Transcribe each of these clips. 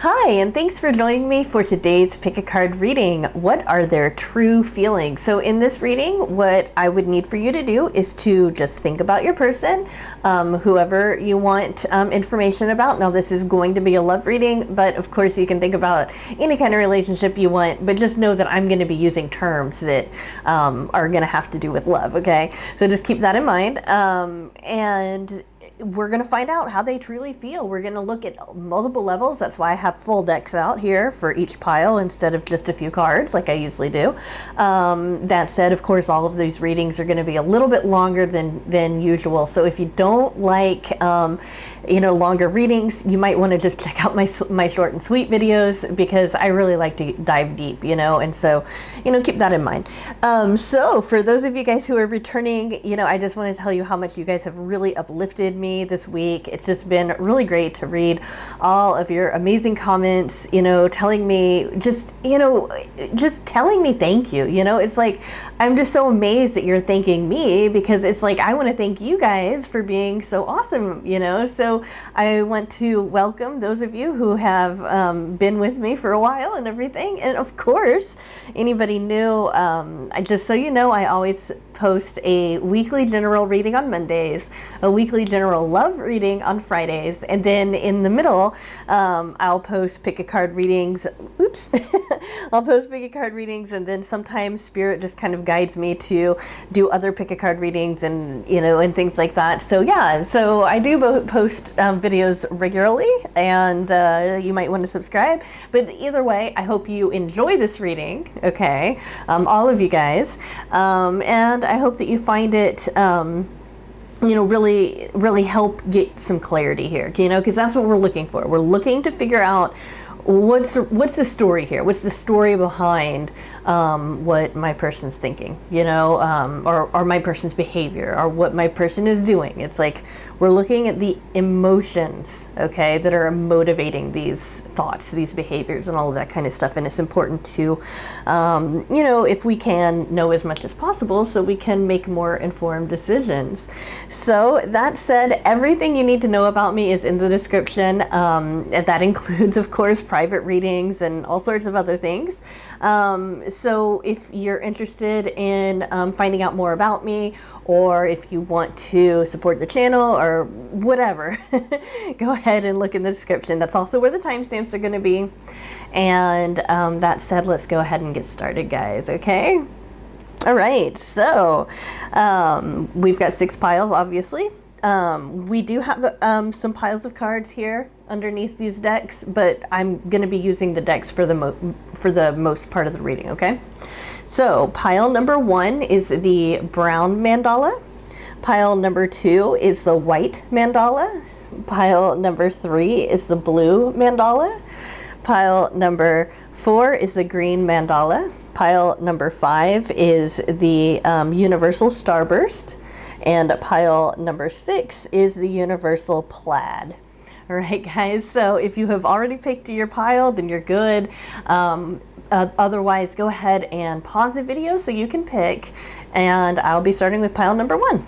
Hi, and thanks for joining me for today's pick a card reading. What are their true feelings? So in this reading, what I would need for you to do is to just think about your person, whoever you want information about. Now this is going to be a love reading, but of course you can think about any kind of relationship you want, but just know that I'm going to be using terms that are going to have to do with love, okay? So just keep that in mind. And we're going to find out how they truly feel. We're going to look at multiple levels. That's why I have full decks out here for each pile instead of just a few cards like I usually do. That said, of course, all of these readings are going to be a little bit longer than usual. So if you don't like, longer readings, you might want to just check out my short and sweet videos because I really like to dive deep, and so, keep that in mind. So for those of you guys who are returning, I just want to tell you how much you guys have really uplifted me this week. It's just been really great to read all of your amazing comments, telling me just telling me thank you. It's like, I'm just so amazed that you're thanking me because it's like, I want to thank you guys for being so awesome, so I want to welcome those of you who have been with me for a while and everything. And of course, anybody new, just so you know, I always post a weekly general reading on Mondays, a weekly general love reading on Fridays, and then in the middle, I'll post pick a card readings. Oops. I'll post pick a card readings, and then sometimes Spirit just kind of guides me to do other pick a card readings and and things like that. So yeah, so I do post videos regularly, and you might want to subscribe. But either way, I hope you enjoy this reading. Okay, all of you guys, and I hope that you find it really help get some clarity here, because that's what we're looking for. We're looking to figure out what's the story here? What's the story behind what my person's thinking, or my person's behavior, or what my person is doing? It's like we're looking at the emotions, okay, that are motivating these thoughts, these behaviors, and all of that kind of stuff. And it's important to, if we can, know as much as possible so we can make more informed decisions. So that said, everything you need to know about me is in the description. And that includes, of course, private readings and all sorts of other things. So if you're interested in finding out more about me, or if you want to support the channel or whatever, go ahead and look in the description. That's also where the timestamps are going to be. And that said, let's go ahead and get started, guys, okay? All right, so we've got 6 piles, obviously. We do have some piles of cards here underneath these decks, but I'm going to be using the decks for the most part of the reading, okay? So pile number 1 is the brown mandala. Pile number 2 is the white mandala. Pile number 3 is the blue mandala. Pile number 4 is the green mandala. Pile number 5 is the universal starburst. And pile number 6 is the universal plaid. All right, guys, so if you have already picked your pile, then you're good. Otherwise, go ahead and pause the video so you can pick, and I'll be starting with pile number 1.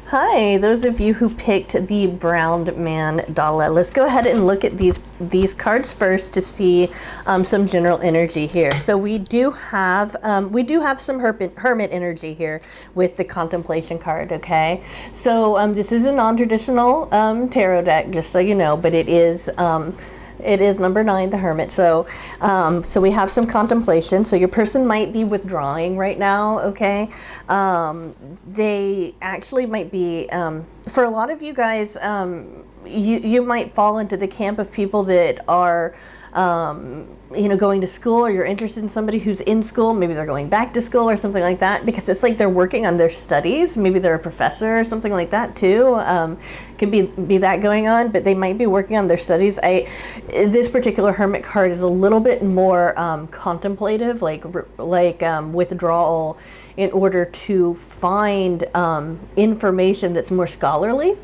Hi, those of you who picked the brown mandala. Let's go ahead and look at these cards first to see some general energy here. So we do have some hermit energy here with the contemplation card. Okay, so this is a non-traditional tarot deck, just so you know, but it is number 9, the Hermit. So we have some contemplation. So your person might be withdrawing right now, okay? They actually might be, for a lot of you guys, you might fall into the camp of people that are, going to school, or you're interested in somebody who's in school. Maybe they're going back to school or something like that, because it's like they're working on their studies. Maybe they're a professor or something like that too. Could be that going on, but they might be working on their studies. This particular Hermit card is a little bit more contemplative, like withdrawal, in order to find information that's more scholarly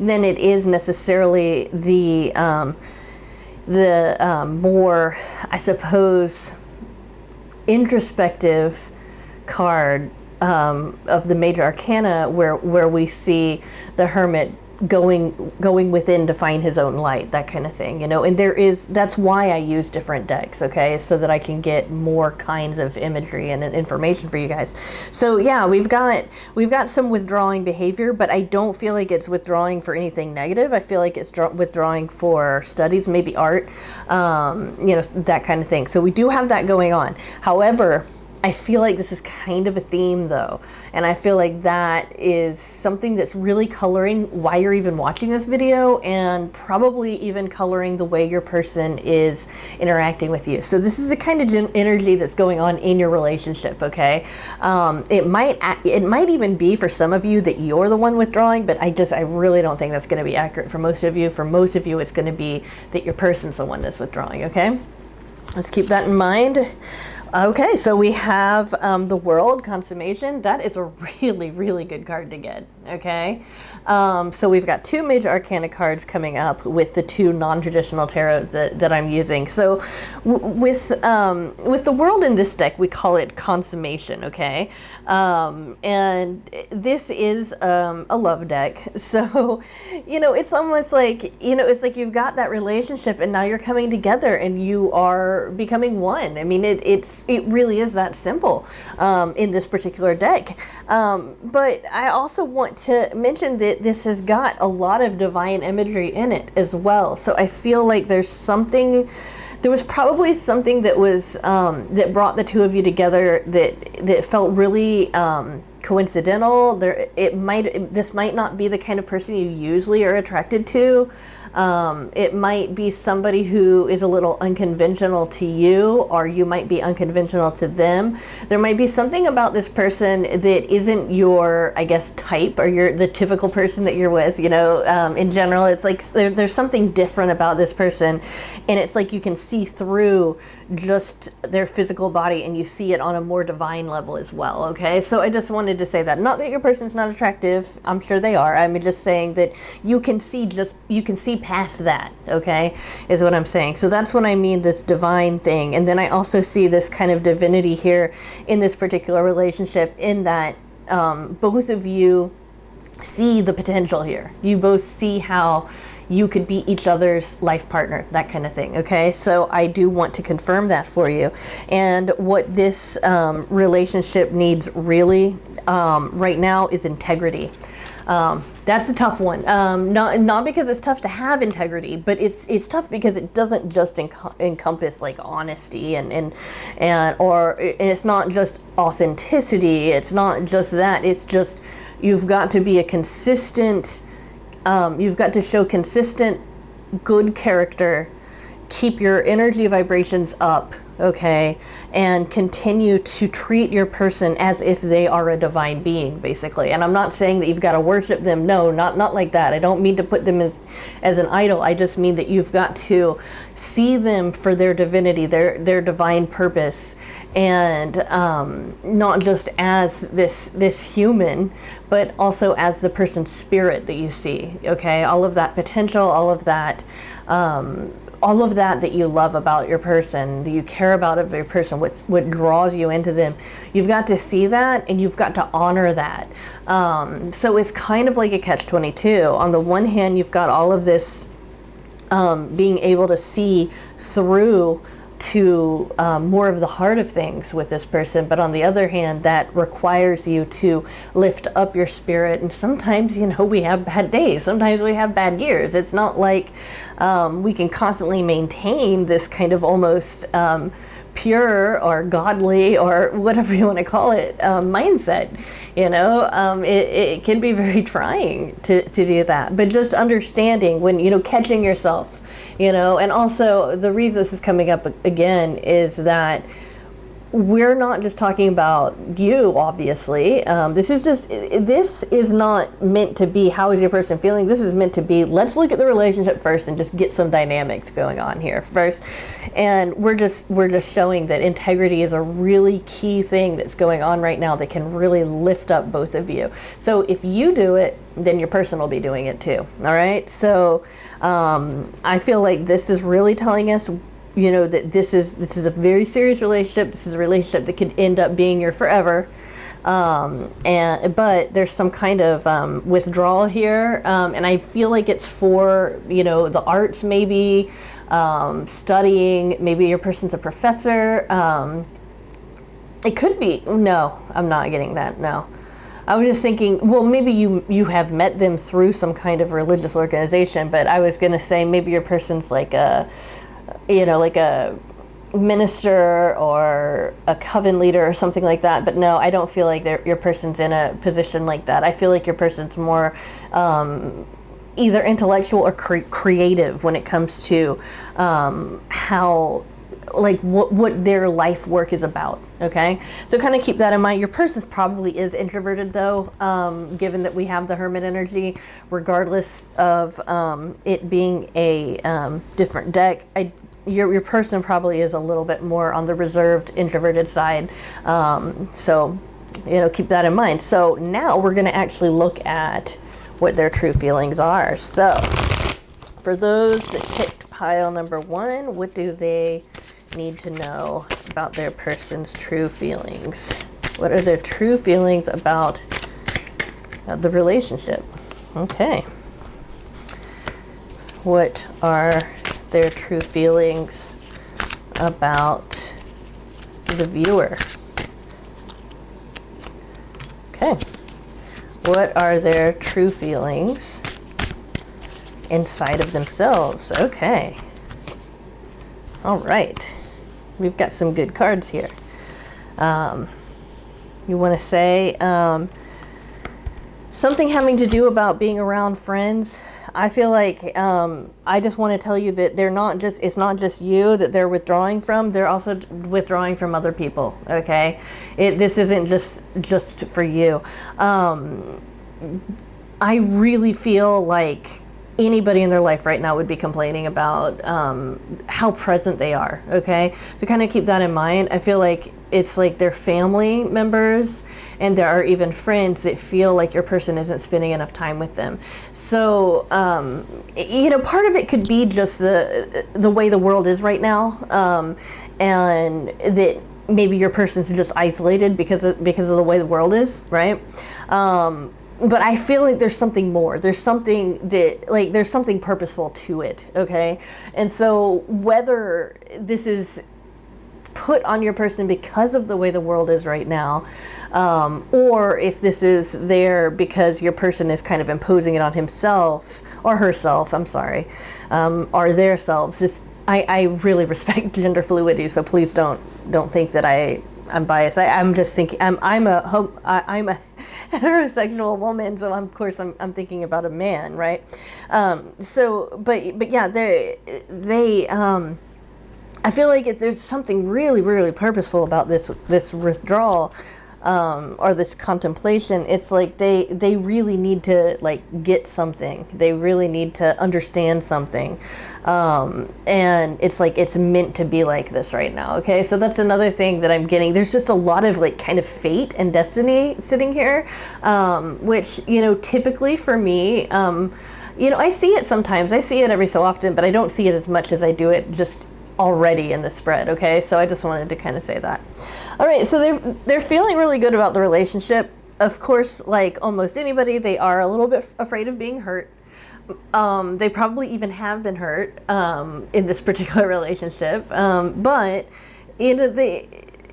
than it is necessarily the more, I suppose, introspective card of the major arcana, where we see the Hermit going within to find his own light, that kind of thing, you know. And that's why I use different decks, okay, so that I can get more kinds of imagery and information for you guys. So yeah, we've got some withdrawing behavior, but I don't feel like it's withdrawing for anything negative. I feel like it's withdrawing for studies, maybe art, you know, that kind of thing. So we do have that going on. However, I feel like this is kind of a theme though, and I feel like that is something that's really coloring why you're even watching this video, and probably even coloring the way your person is interacting with you. So this is the kind of energy that's going on in your relationship, okay? It might even be for some of you that you're the one withdrawing, but I really don't think that's going to be accurate for most of you. For most of you, it's going to be that your person's the one that's withdrawing, okay? Let's keep that in mind. Okay, so we have the World, Consummation. That is a really, really good card to get, okay? So we've got 2 major arcana cards coming up with the 2 non-traditional tarot that I'm using. So with the World in this deck, we call it Consummation, okay? And this is a love deck. So, you know, it's almost like, you know, it's like you've got that relationship and now you're coming together and you are becoming one. I mean, it really is that simple in this particular deck. But I also want to mention that this has got a lot of divine imagery in it as well. So I feel like there was probably something that was that brought the 2 of you together that felt really coincidental. This might not be the kind of person you usually are attracted to. It might be somebody who is a little unconventional to you, or you might be unconventional to them. There might be something about this person that isn't your, I guess, type, or the typical person that you're with, you know. In general, it's like there's something different about this person, and it's like you can see through just their physical body and you see it on a more divine level as well, okay? So I just wanted to say that. Not that your person's not attractive, I'm sure they are. I'm just saying that you can see past that, okay, is what I'm saying. So that's what I mean, this divine thing. And then I also see this kind of divinity here in this particular relationship, in that both of you see the potential here. You both see how you could be each other's life partner, that kind of thing, okay? So I do want to confirm that for you. And what this relationship needs really right now is integrity. That's the tough one. Not because it's tough to have integrity, but it's tough because it doesn't just encompass like honesty and it's not just authenticity. It's not just that. It's just you've got to be a consistent. You've got to show consistent, good character, keep your energy vibrations up, okay, and continue to treat your person as if they are a divine being, basically. And I'm not saying that you've got to worship them. No, not like that. I don't mean to put them as an idol. I just mean that you've got to see them for their divinity, their divine purpose, and not just as this human, but also as the person's spirit that you see, okay? All of that potential, all of that that you love about your person, that you care about of your person, what draws you into them, you've got to see that and you've got to honor that. So it's kind of like a catch-22. On the one hand, you've got all of this being able to see through to more of the heart of things with this person, but on the other hand, that requires you to lift up your spirit. And sometimes, you know, we have bad days, sometimes we have bad years. It's not like we can constantly maintain this kind of almost pure or godly or whatever you want to call it mindset, you know. It can be very trying to do that, but just understanding when, you know, catching yourself, you know. And also the reason this is coming up again is that we're not just talking about you, obviously. This is not meant to be how is your person feeling. This is meant to be, let's look at the relationship first and just get some dynamics going on here first. And we're just showing that integrity is a really key thing that's going on right now that can really lift up both of you. So if you do it, then your person will be doing it too. All right. So I feel like this is really telling us, you know, that this is a very serious relationship. This is a relationship that could end up being your forever. But there's some kind of withdrawal here, and I feel like it's for, you know, the arts, maybe studying. Maybe your person's a professor. It could be. No, I'm not getting that. No. I was just thinking, well, maybe you have met them through some kind of religious organization, but I was going to say maybe your person's like a, you know, like a minister or a coven leader or something like that. But no, I don't feel like your person's in a position like that. I feel like your person's more either intellectual or creative when it comes to how, like what their life work is about. Okay, so kind of keep that in mind. Your person probably is introverted though, given that we have the hermit energy, regardless of it being a different deck. Your person probably is a little bit more on the reserved, introverted side. So, you know, keep that in mind. So now we're going to actually look at what their true feelings are. So for those that picked pile number 1, what do they need to know about their person's true feelings? What are their true feelings about the relationship? Okay. What are their true feelings about the viewer? Okay. What are their true feelings inside of themselves? Okay. All right. We've got some good cards here. You want to say something having to do about being around friends. I feel like I just want to tell you that it's not just you that they're withdrawing from. They're also withdrawing from other people. Okay, this isn't just for you. I really feel like anybody in their life right now would be complaining about how present they are. Okay, to kind of keep that in mind. I feel like it's like their family members, and there are even friends that feel like your person isn't spending enough time with them. So, you know, part of it could be just the way the world is right now, and that maybe your person's just isolated because of the way the world is, right? But I feel like there's something more. There's something there's something purposeful to it, okay? And so whether this is put on your person because of the way the world is right now, or if this is there because your person is kind of imposing it on himself or herself, I'm sorry, or their selves. Just I really respect gender fluidity, so please don't think that I'm biased. I'm just thinking I'm a heterosexual woman, so of course I'm thinking about a man, right? But yeah, they I feel like there's something really, really purposeful about this withdrawal, or this contemplation. It's like they really need to like get something. They really need to understand something, and it's like it's meant to be like this right now. Okay, so that's another thing that I'm getting. There's just a lot of like kind of fate and destiny sitting here, which, you know, typically for me, you know, I see it sometimes. I see it every so often, but I don't see it as much as I do it just already in the spread. Okay, so I just wanted to kind of say that. All right, so they're feeling really good about the relationship. Of course, like almost anybody, they are a little bit afraid of being hurt. They probably even have been hurt in this particular relationship, but you know,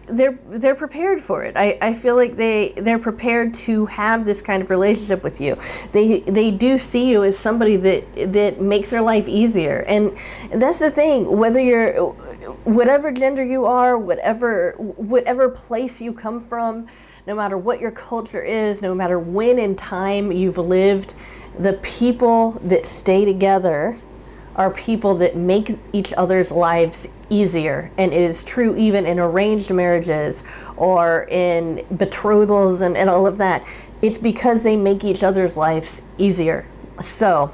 they're prepared for it. I feel like they're prepared to have this kind of relationship with you. They do see you as somebody that makes their life easier. And that's the thing, whether you're whatever gender you are, whatever place you come from, no matter what your culture is, no matter when in time you've lived, the people that stay together are people that make each other's lives easier. And it is true even in arranged marriages or in betrothals and all of that. It's because they make each other's lives easier. So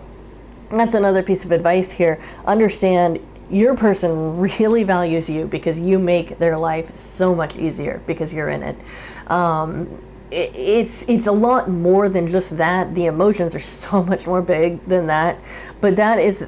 that's another piece of advice here. Understand your person really values you because you make their life so much easier because you're in it. it's a lot more than just that. The emotions are so much more big than that, but that is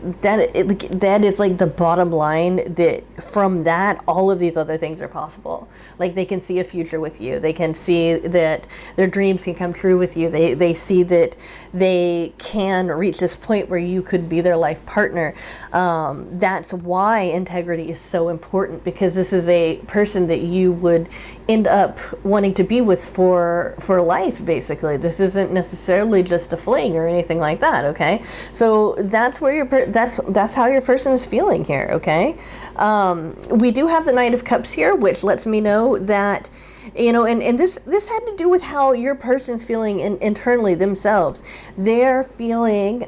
like the bottom line, that from that all of these other things are possible. Like, they can see a future with you, they can see that their dreams can come true with you, they see that they can reach this point where you could be their life partner. That's why integrity is so important, because this is a person that you would end up wanting to be with for life, basically. This isn't necessarily just a fling or anything like that, okay? So that's where that's how your person is feeling here, okay? We do have the Knight of Cups here, which lets me know that, you know, and this had to do with how your person's feeling internally themselves. They're feeling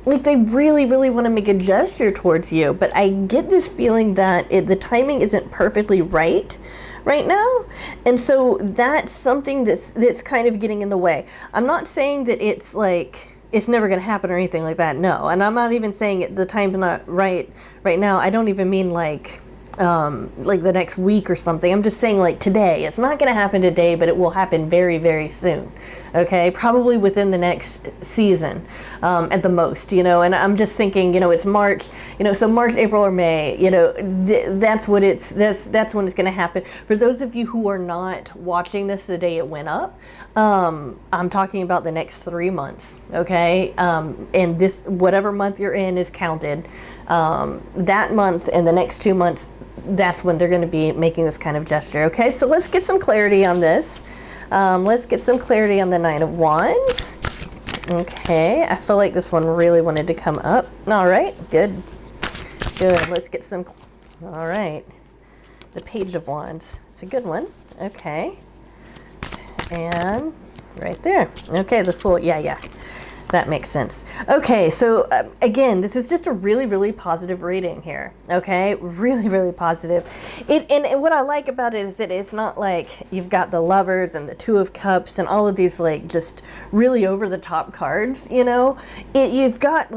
like they really, really want to make a gesture towards you, but I get this feeling that the timing isn't perfectly right now, and so that's something that's kind of getting in the way. I'm not saying that it's like it's never going to happen or anything like that, no, and I'm not even saying the time's not right now. I don't even mean like the next week or something. I'm just saying, like, today. It's not going to happen today, but it will happen very, very soon. Okay, probably within the next season, at the most. You know, and I'm just thinking, you know, it's March. You know, so March, April, or May. You know, that's when it's going to happen. For those of you who are not watching this the day it went up, I'm talking about the next 3 months. Okay, and this, whatever month you're in, is counted. That month and the next 2 months, that's when they're going to be making this kind of gesture. Okay, so let's get some clarity on this. Let's get some clarity on the Nine of Wands. Okay, I feel like this one really wanted to come up. All right, good. Let's get some. All right, the Page of Wands. It's a good one. Okay, and right there. Okay, the Fool. Yeah. That makes sense. Okay, so again, this is just a really, really positive reading here. Okay, really, really positive. And what I like about it is that it's not like you've got the Lovers and the Two of Cups and all of these like just really over the top cards. You know, you've got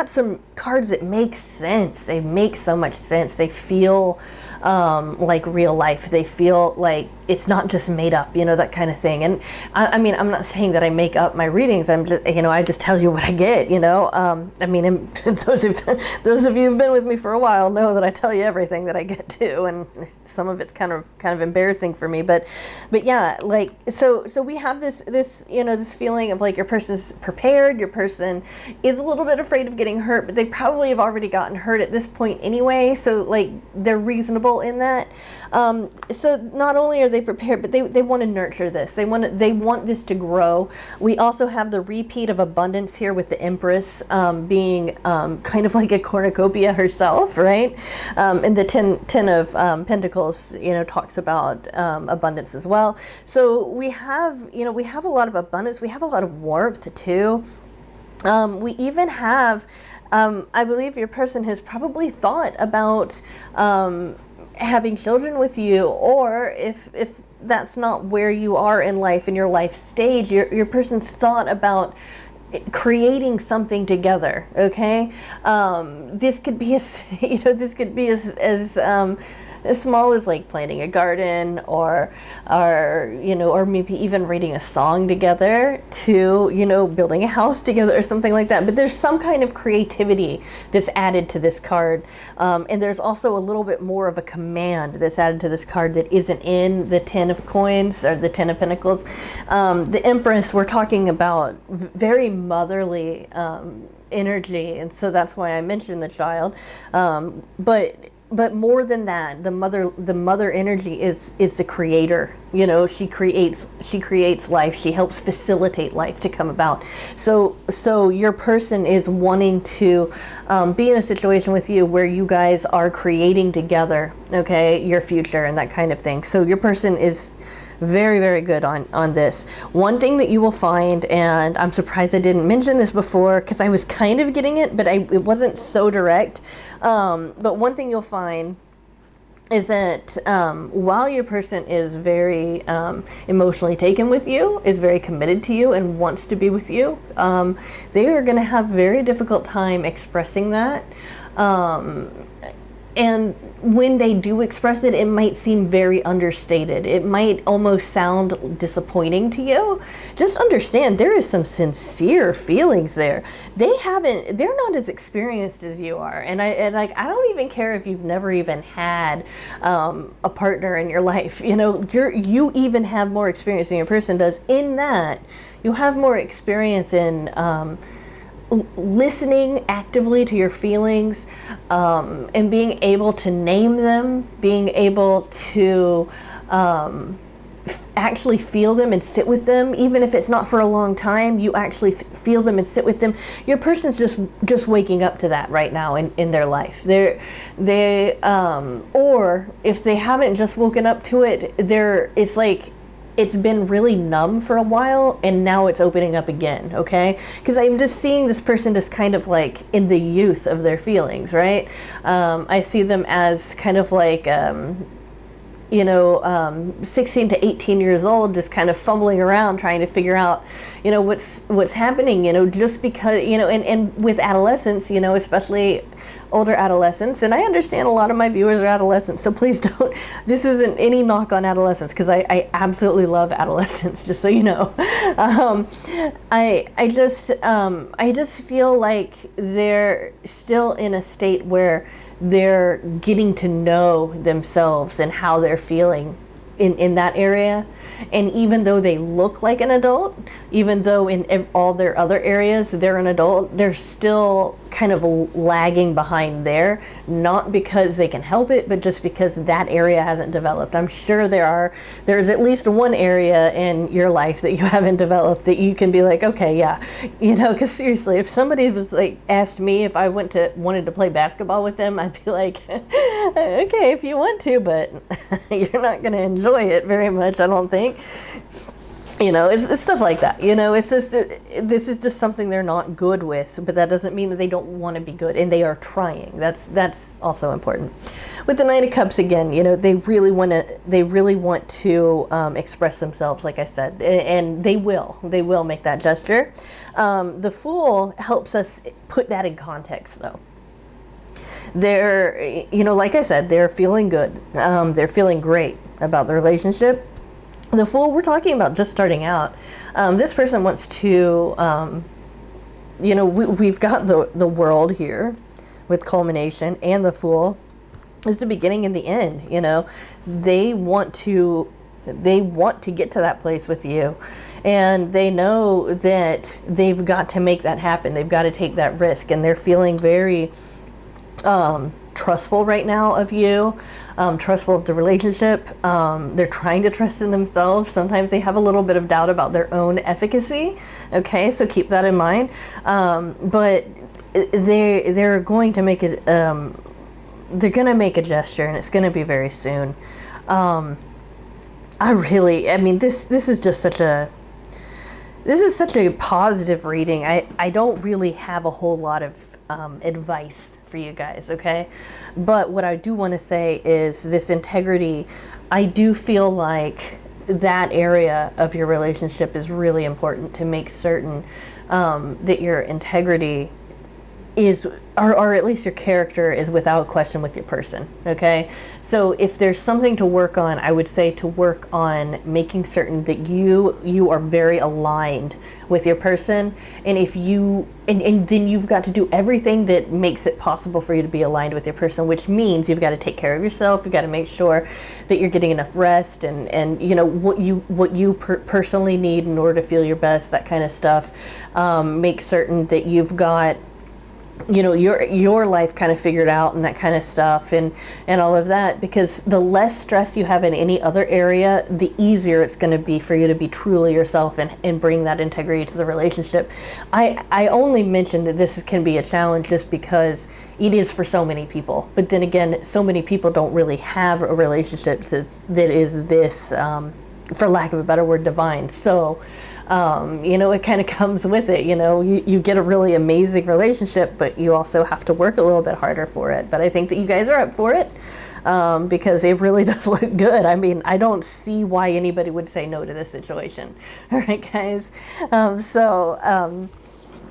some cards that make sense. They make so much sense. They feel like real life. They feel like it's not just made up, you know, that kind of thing. And I mean, I'm not saying that I make up my readings. I'm just, you know, I just tell you what I get, you know. I mean, those of you who've been with me for a while know that I tell you everything that I get too, and some of it's kind of embarrassing for me. But yeah, like so we have this you know, this feeling of like your person's prepared, your person is a little bit afraid of getting hurt, but they probably have already gotten hurt at this point anyway. So like they're reasonable in that. So not only are they prepared, but they want to nurture this. They want this to grow. We also have the repeat of abundance here with the Empress being kind of like a cornucopia herself, right? And the ten of Pentacles, you know, talks about abundance as well. So we have a lot of abundance. We have a lot of warmth too. We even have, I believe your person has probably thought about having children with you, or if that's not where you are in life, in your life stage, your person's thought about creating something together. Okay, this could be as small as like planting a garden, or maybe even writing a song together, to, you know, building a house together or something like that. But there's some kind of creativity that's added to this card, and there's also a little bit more of a command that's added to this card that isn't in the Ten of Coins or the Ten of Pentacles. The Empress, we're talking about very motherly energy, and so that's why I mentioned the child, but more than that, the mother energy is the creator. You know, she creates life. She helps facilitate life to come about. So your person is wanting to be in a situation with you where you guys are creating together, okay, your future and that kind of thing. So your person is very, very good on this. One thing that you will find, and I'm surprised I didn't mention this before because I was kind of getting it, but it wasn't so direct. But one thing you'll find is that while your person is very emotionally taken with you, is very committed to you, and wants to be with you, they are going to have very difficult time expressing that. and when they do express it, it might seem very understated. It might almost sound disappointing to you. Just understand there is some sincere feelings there. They're not as experienced as you are. And I don't even care if you've never even had a partner in your life. You even have more experience than your person does, in that you have more experience in listening actively to your feelings, and being able to name them, being able to actually feel them and sit with them. Even if it's not for a long time, you actually feel them and sit with them. Your person's just waking up to that right now in their life. Or if they haven't just woken up to it, it's like it's been really numb for a while, and now it's opening up again, okay? Because I'm just seeing this person just kind of like in the youth of their feelings, right? I see them as kind of like, 16 to 18 years old, just kind of fumbling around trying to figure out, what's happening, just because, and with adolescents, especially older adolescents, and I understand a lot of my viewers are adolescents, so please don't, this isn't any knock on adolescents, because I absolutely love adolescents, just so you know. I just feel like they're still in a state where they're getting to know themselves and how they're feeling in that area. And even though they look like an adult, even though in all their other areas they're an adult, they're still kind of lagging behind there, not because they can help it, but just because that area hasn't developed. I'm sure there's at least one area in your life that you haven't developed that you can be like, okay, yeah, because seriously, if somebody was like asked me if I wanted to play basketball with them, I'd be like, okay, if you want to, but you're not going to enjoy it very much, I don't think. It's stuff like that. It's just, this is just something they're not good with, but that doesn't mean that they don't want to be good, and they are trying. That's also important. With the Knight of Cups again, they really want to express themselves, like I said, and they will make that gesture. The Fool helps us put that in context, though. They're, like I said, they're feeling good. They're feeling great about the relationship. The Fool, we're talking about just starting out. This person wants to, we've got the World here with culmination, and the Fool is the beginning and the end. They want to get to that place with you, and they know that they've got to make that happen. They've got to take that risk, and they're feeling very trustful right now of you, trustful of the relationship. They're trying to trust in themselves. Sometimes they have a little bit of doubt about their own efficacy. Okay, so keep that in mind. But they're going to make it. They're going to make a gesture, and it's going to be very soon. This is just such a. This is such a positive reading. I don't really have a whole lot of advice for you guys, okay? But what I do want to say is this integrity, I do feel like that area of your relationship is really important to make certain that your integrity is, or at least your character is without question with your person, okay? So if there's something to work on, I would say to work on making certain that you are very aligned with your person, and if you, and then you've got to do everything that makes it possible for you to be aligned with your person, which means you've got to take care of yourself, you've got to make sure that you're getting enough rest, and what you personally need in order to feel your best, that kind of stuff. Make certain that you've got your life kind of figured out and that kind of stuff, and all of that, because the less stress you have in any other area, the easier it's going to be for you to be truly yourself and bring that integrity to the relationship. I only mentioned that this can be a challenge just because it is for so many people, but then again, so many people don't really have a relationship that is this, for lack of a better word, divine. So it kind of comes with it. You get a really amazing relationship, but you also have to work a little bit harder for it. But I think that you guys are up for it, because it really does look good. I don't see why anybody would say no to this situation. All right, guys.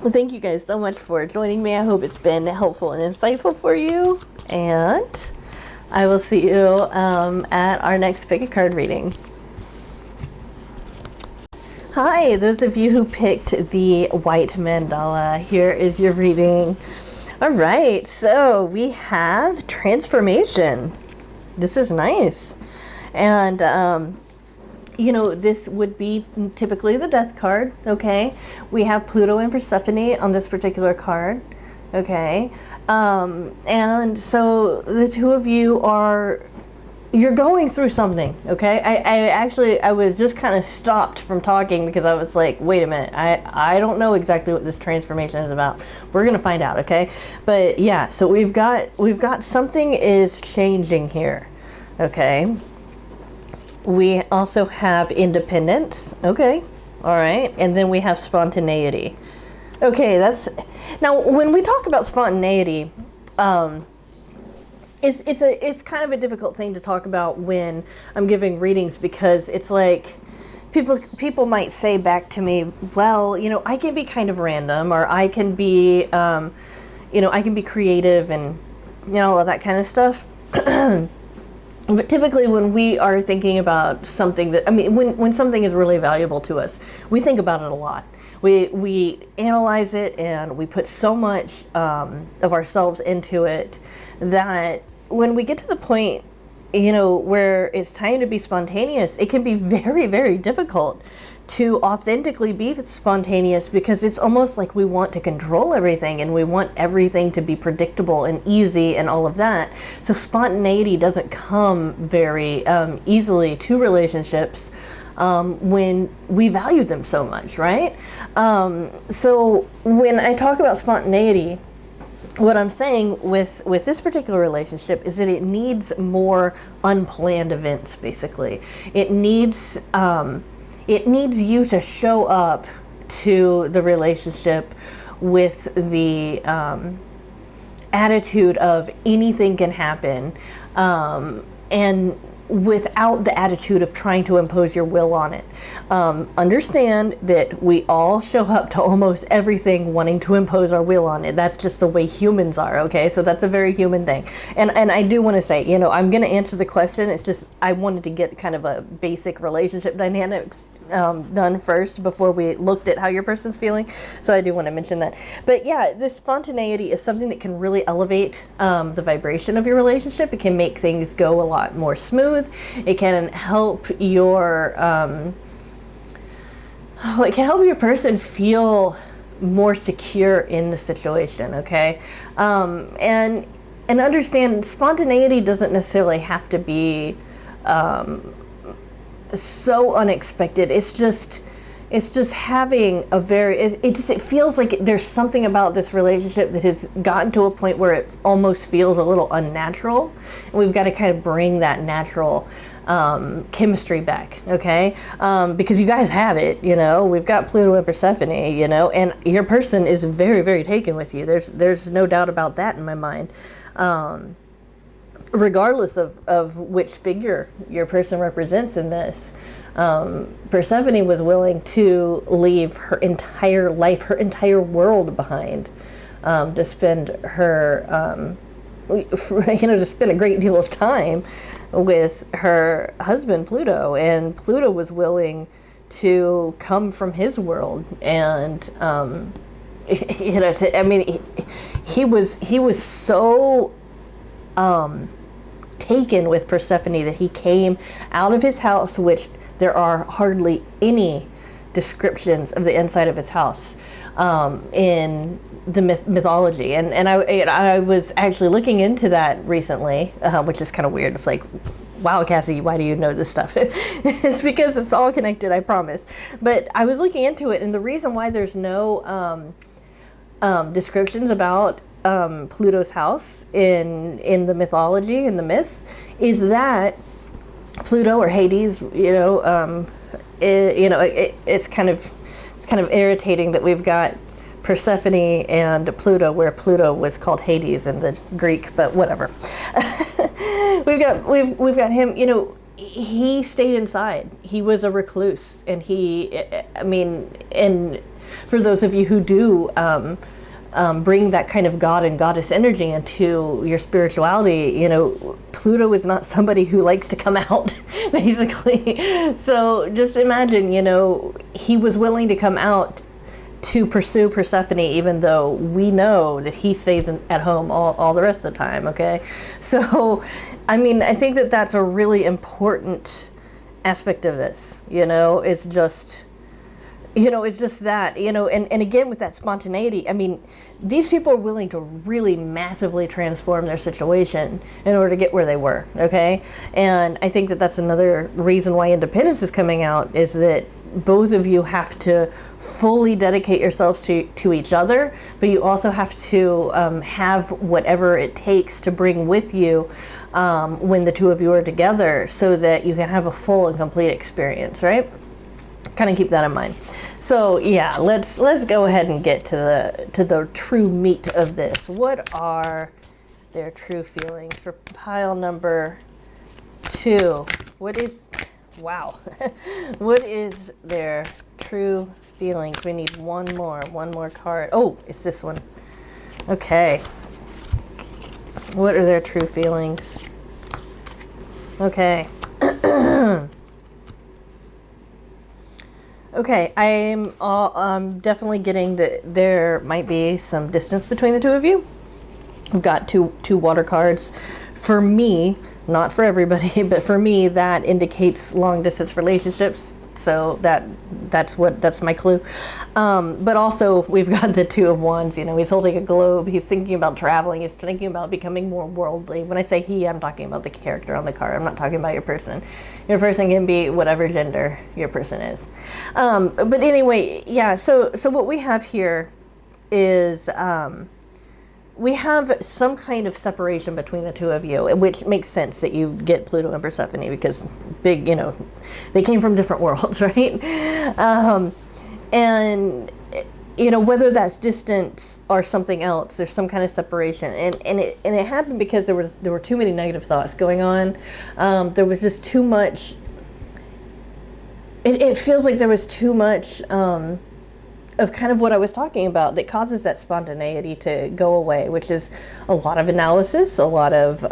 Thank you guys so much for joining me. I hope it's been helpful and insightful for you. And I will see you at our next pick a card reading. Hi, those of you who picked the white mandala, here is your reading. All right, so we have transformation. This is nice. And, you know, this would be typically the death card, okay? We have Pluto and Persephone on this particular card, okay? And so the two of you you're going through something, okay? I was just kind of stopped from talking because I was like, wait a minute, I don't know exactly what this transformation is about. We're gonna find out, okay? But yeah, so we've got something is changing here, okay? We also have independence, okay? All right, and then we have spontaneity. Okay, now when we talk about spontaneity, it's kind of a difficult thing to talk about when I'm giving readings, because it's like people might say back to me, well, you know, I can be kind of random, or I can be, you know, I can be creative and, you know, all of that kind of stuff. But typically when we are thinking about something that, I mean, when something is really valuable to us, we think about it a lot. We analyze it and we put so much of ourselves into it that when we get to the point, you know, where it's time to be spontaneous, it can be very, very difficult to authentically be spontaneous, because it's almost like we want to control everything and we want everything to be predictable and easy and all of that. So spontaneity doesn't come very easily to relationships when we value them so much, right? So when I talk about spontaneity, what I'm saying with this particular relationship is that it needs more unplanned events, basically. It needs you to show up to the relationship with the attitude of anything can happen, and without the attitude of trying to impose your will on it. Understand that we all show up to almost everything wanting to impose our will on it. That's just the way humans are, okay? So that's a very human thing. And I do want to say, you know, I'm going to answer the question. It's just I wanted to get kind of a basic relationship dynamics done first before we looked at how your person's feeling. So I do want to mention that. But yeah, this spontaneity is something that can really elevate the vibration of your relationship. It can make things go a lot more smooth. It can help your person feel more secure in the situation, okay? And understand, spontaneity doesn't necessarily have to be so unexpected. It's just having a very, it feels like there's something about this relationship that has gotten to a point where it almost feels a little unnatural, and we've got to kind of bring that natural chemistry back, okay? Because you guys have it, you know. We've got Pluto and Persephone, you know, and your person is very, very taken with you. There's no doubt about that in my mind. Regardless of which figure your person represents in this, Persephone was willing to leave her entire life, her entire world behind, to spend her, to spend a great deal of time with her husband Pluto, and Pluto was willing to come from his world, and he was so taken with Persephone that he came out of his house, which there are hardly any descriptions of the inside of his house in the mythology, and I was actually looking into that recently, which is kind of weird. It's like, wow, Cassie, why do you know this stuff? It's because it's all connected, I promise. But I was looking into it, and the reason why there's no descriptions about Pluto's house in the mythology, in the myths, is that Pluto, or Hades, it's kind of irritating that we've got Persephone and Pluto, where Pluto was called Hades in the Greek, but whatever. we've got him, you know, he stayed inside. He was a recluse, and and for those of you who do bring that kind of god and goddess energy into your spirituality, you know, Pluto is not somebody who likes to come out, basically. So just imagine, you know, he was willing to come out to pursue Persephone, even though we know that he stays at home all the rest of the time, okay? So, I mean, I think that that's a really important aspect of this, you know? It's just, you know, it's just that, you know, and again, with that spontaneity, I mean, these people are willing to really massively transform their situation in order to get where they were, okay? And I think that that's another reason why independence is coming out, is that both of you have to fully dedicate yourselves to each other, but you also have to have whatever it takes to bring with you when the two of you are together, so that you can have a full and complete experience, right? Kind of keep that in mind. So yeah, let's go ahead and get to the true meat of this. What are their true feelings for pile number 2? What is, wow, what is their true feelings? We need one more card. Oh, it's this one. Okay. What are their true feelings? Okay. Okay, I'm definitely getting that there might be some distance between the two of you. I've got two water cards. For me, not for everybody, but for me, that indicates long distance relationships. So that's my clue. But also we've got the Two of Wands. You know, he's holding a globe. He's thinking about traveling. He's thinking about becoming more worldly. When I say he, I'm talking about the character on the card. I'm not talking about your person. Your person can be whatever gender your person is. But anyway, yeah. So what we have here is we have some kind of separation between the two of you, which makes sense that you get Pluto and Persephone, because big, you know, they came from different worlds, right? And, you know, whether that's distance or something else, there's some kind of separation. And it happened because there were too many negative thoughts going on. There was just too much, it feels like there was too much, of kind of what I was talking about that causes that spontaneity to go away, which is a lot of analysis, a lot of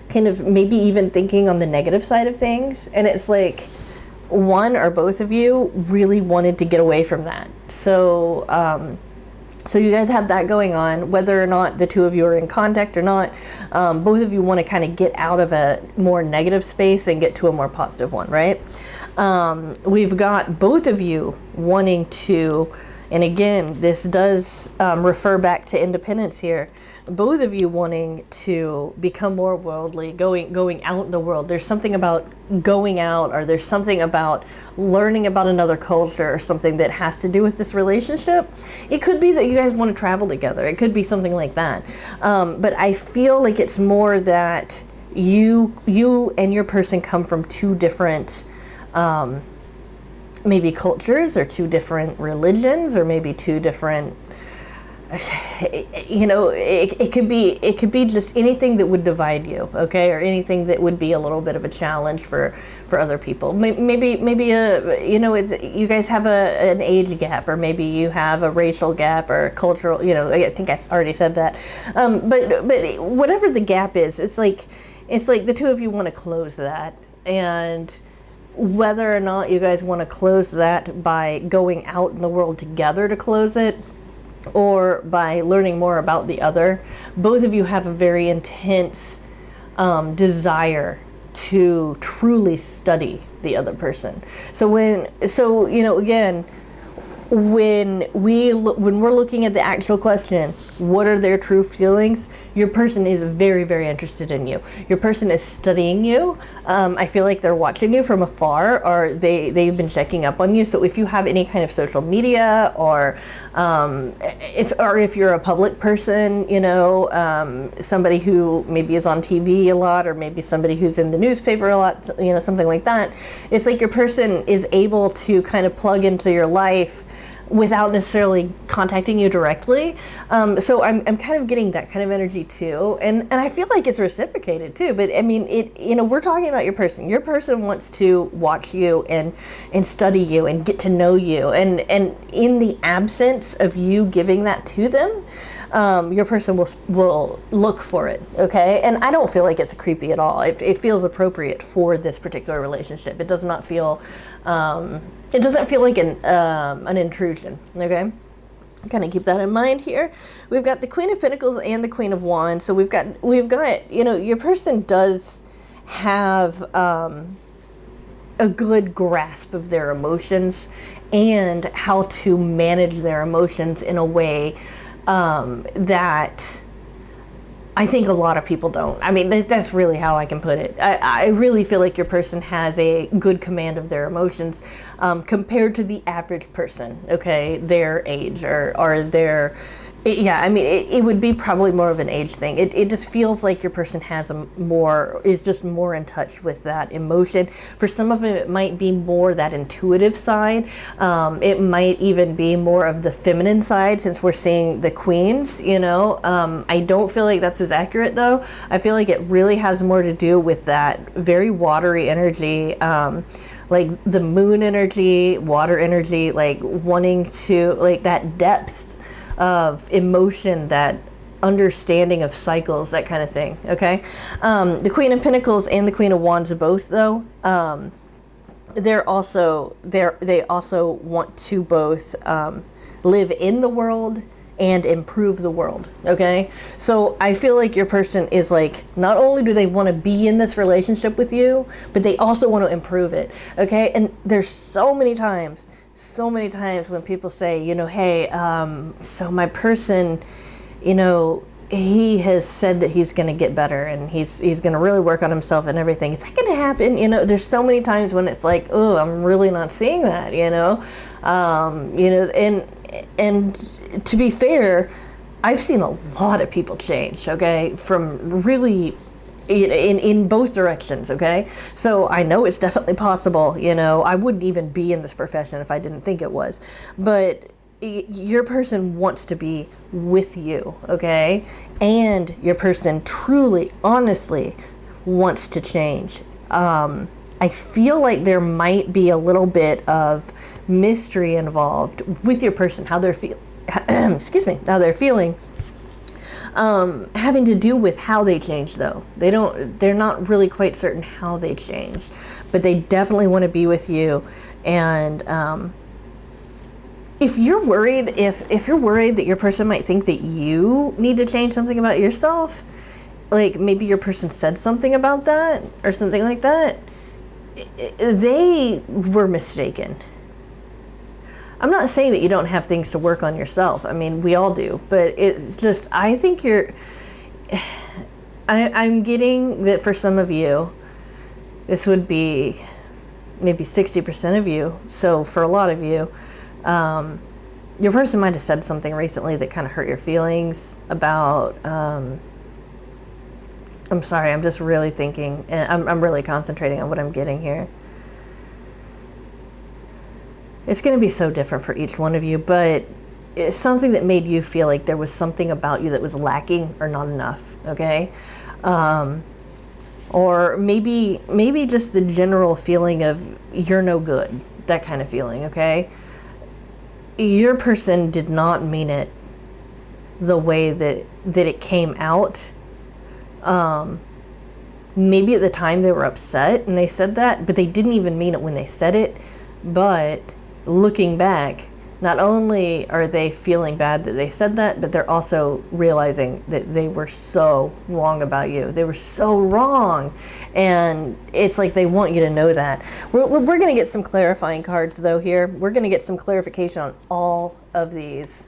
kind of maybe even thinking on the negative side of things. And it's like one or both of you really wanted to get away from that. So so you guys have that going on, whether or not the two of you are in contact or not. Both of you want to kind of get out of a more negative space and get to a more positive one, right? We've got both of you wanting to, and again, this does refer back to independence here, both of you wanting to become more worldly, going out in the world. There's something about going out, or there's something about learning about another culture, or something that has to do with this relationship. It could be that you guys want to travel together. It could be something like that. But I feel like it's more that you and your person come from two different maybe cultures, or two different religions, or maybe two different, you know, it could be just anything that would divide you, okay, or anything that would be a little bit of a challenge for other people. Maybe you know, it's, you guys have an age gap, or maybe you have a racial gap, or cultural, you know, I think I already said that. But whatever the gap is, it's like the two of you want to close that. And whether or not you guys want to close that by going out in the world together to close it, or by learning more about the other, both of you have a very intense desire to truly study the other person. So you know, again, when we're looking at the actual question, what are their true feelings? Your person is very, very interested in you. Your person is studying you. I feel like they're watching you from afar, or they've been checking up on you. So if you have any kind of social media, or if you're a public person, you know, somebody who maybe is on TV a lot, or maybe somebody who's in the newspaper a lot, you know, something like that. It's like your person is able to kind of plug into your life without necessarily contacting you directly. So I'm kind of getting that kind of energy too. And I feel like it's reciprocated too. But I mean, we're talking about your person. Your person wants to watch you and study you and get to know you. And in the absence of you giving that to them, your person will look for it, okay? And I don't feel like it's creepy at all. It feels appropriate for this particular relationship. It does not feel, it doesn't feel like an intrusion, okay? Kind of keep that in mind here. We've got the Queen of Pentacles and the Queen of Wands. So we've got, your person does have a good grasp of their emotions and how to manage their emotions in a way that I think a lot of people don't. I mean, that's really how I can put it. I really feel like your person has a good command of their emotions compared to the average person, okay, their age or their... Yeah, I mean, it would be probably more of an age thing. It just feels like your person is just more in touch with that emotion. For some of it might be more that intuitive side. It might even be more of the feminine side, since we're seeing the queens, I don't feel like that's as accurate though. I feel like it really has more to do with that very watery energy, like the moon energy, water energy, like wanting to, like that depth of emotion, that understanding of cycles, that kind of thing, okay? The Queen of Pentacles and the Queen of Wands both, though, they also want to both live in the world and improve the world, okay? So I feel like your person is like, not only do they want to be in this relationship with you, but they also want to improve it, okay? And there's so many times when people say, hey, so my person, he has said that he's going to get better and he's going to really work on himself and everything. Is that going to happen? There's so many times when it's like, oh, I'm really not seeing that, and to be fair, I've seen a lot of people change, okay, from really in both directions, okay? So I know it's definitely possible, I wouldn't even be in this profession if I didn't think it was. But your person wants to be with you, okay? And your person truly, honestly wants to change. I feel like there might be a little bit of mystery involved with your person, how they're how they're feeling. Having to do with how they change, though. They're not really quite certain how they change, but they definitely want to be with you. And if you're worried that your person might think that you need to change something about yourself, like maybe your person said something about that or something like that, they were mistaken. I'm not saying that you don't have things to work on yourself. I mean, we all do, but it's just, I think I'm getting that for some of you, this would be maybe 60% of you. So for a lot of you, your person might have said something recently that kind of hurt your feelings about, I'm sorry, I'm just really thinking, and I'm really concentrating on what I'm getting here. It's going to be so different for each one of you, but it's something that made you feel like there was something about you that was lacking or not enough, okay? Or maybe just the general feeling of you're no good, that kind of feeling, okay? Your person did not mean it the way that it came out. Maybe at the time they were upset and they said that, but they didn't even mean it when they said it. But looking back, not only are they feeling bad that they said that, but they're also realizing that they were so wrong about you. They were so wrong. And it's like they want you to know that. We're going to get some clarifying cards, though, here. We're going to get some clarification on all of these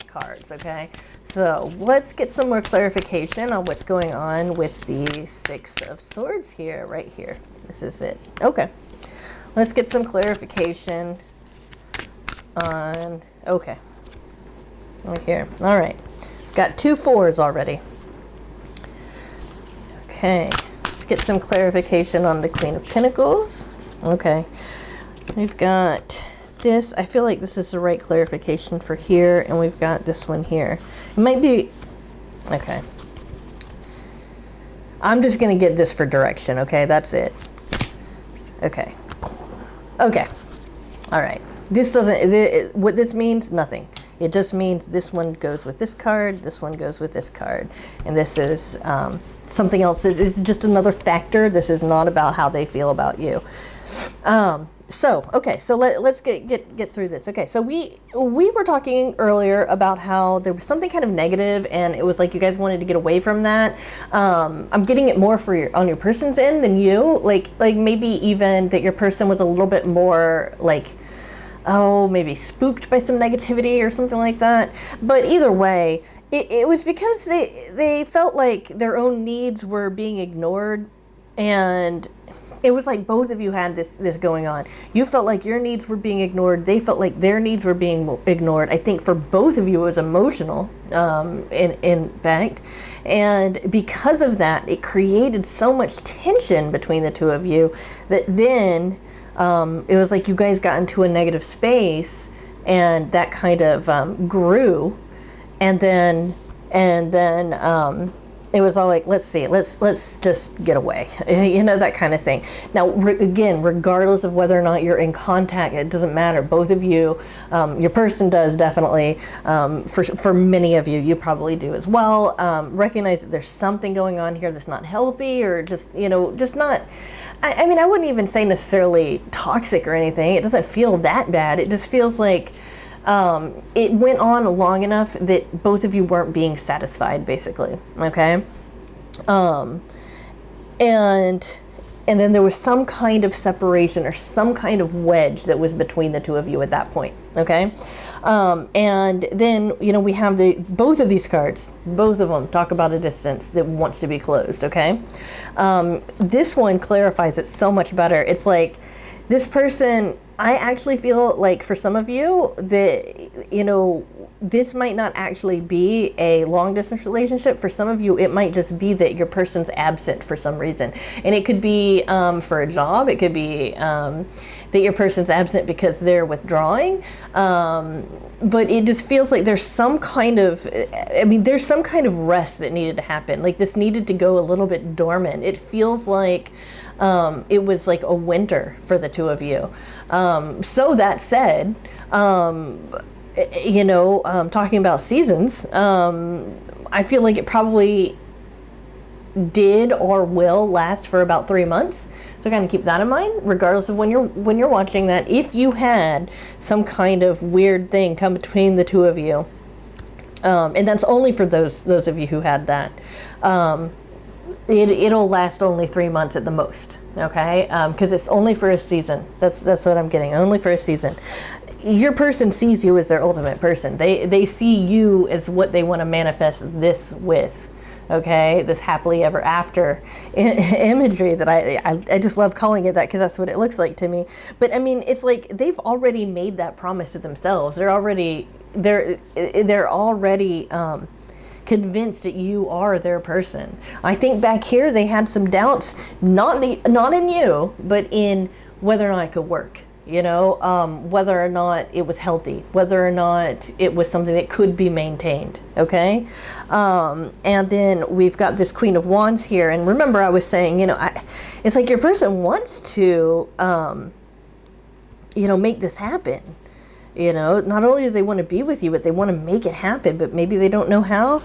cards, okay? So let's get some more clarification on what's going on with the Six of Swords here, right here. This is it. Okay. Let's get some clarification on, okay, right here. All right, got 2 4s already. Okay, let's get some clarification on the Queen of Pentacles. Okay, we've got this. I feel like this is the right clarification for here, and we've got this one here. It might be, okay. I'm just going to get this for direction, okay? That's it. Okay. Okay. All right. This doesn't, what this means, nothing. It just means this one goes with this card, this one goes with this card. And this is something else. It's just another factor. This is not about how they feel about you. Okay, so let's get through this. Okay, so we were talking earlier about how there was something kind of negative, and it was like you guys wanted to get away from that. I'm getting it more for on your person's end than you. Like maybe even that your person was a little bit more like, oh, maybe spooked by some negativity or something like that. But either way, it was because they felt like their own needs were being ignored, and it was like both of you had this going on. You felt like your needs were being ignored. They felt like their needs were being ignored. I think for both of you it was emotional, in fact. And because of that, it created so much tension between the two of you that then it was like you guys got into a negative space, and that kind of grew. And then it was all like, let's just get away, you know, that kind of thing. Now, again, regardless of whether or not you're in contact, it doesn't matter. Both of you, your person does definitely. For many of you, you probably do as well. Recognize that there's something going on here that's not healthy, or just, you know, just not. I mean, I wouldn't even say necessarily toxic or anything. It doesn't feel that bad. It just feels like it went on long enough that both of you weren't being satisfied, basically. Okay. And then there was some kind of separation or some kind of wedge that was between the two of you at that point. Okay. And then, you know, we have both of these cards, both of them talk about a distance that wants to be closed. Okay. This one clarifies it so much better. It's like this person, I actually feel like for some of you that, you know, this might not actually be a long distance relationship. For some of you, it might just be that your person's absent for some reason. And it could be for a job. It could be that your person's absent because they're withdrawing. But it just feels like there's some kind of, there's some kind of rest that needed to happen. Like this needed to go a little bit dormant. It feels like it was like a winter for the two of you. So that said, you know, talking about seasons, I feel like it probably did or will last for about 3 months. So kind of keep that in mind, regardless of when you're watching that. If you had some kind of weird thing come between the two of you, and that's only for those of you who had that, it'll last only 3 months at the most. Okay, because it's only for a season. That's what I'm getting. Only for a season. Your person sees you as their ultimate person. They see you as what they want to manifest this with. Okay, this happily ever after imagery that I just love calling it that, because that's what it looks like to me. But I mean, it's like they've already made that promise to themselves. They're already convinced that you are their person. I think back here they had some doubts, not in you, but in whether or not it could work. You know, whether or not it was healthy, whether or not it was something that could be maintained. Okay. And then we've got this Queen of Wands here. And remember, I was saying, you know, it's like your person wants to, you know, make this happen. You know, not only do they want to be with you, but they want to make it happen, but maybe they don't know how.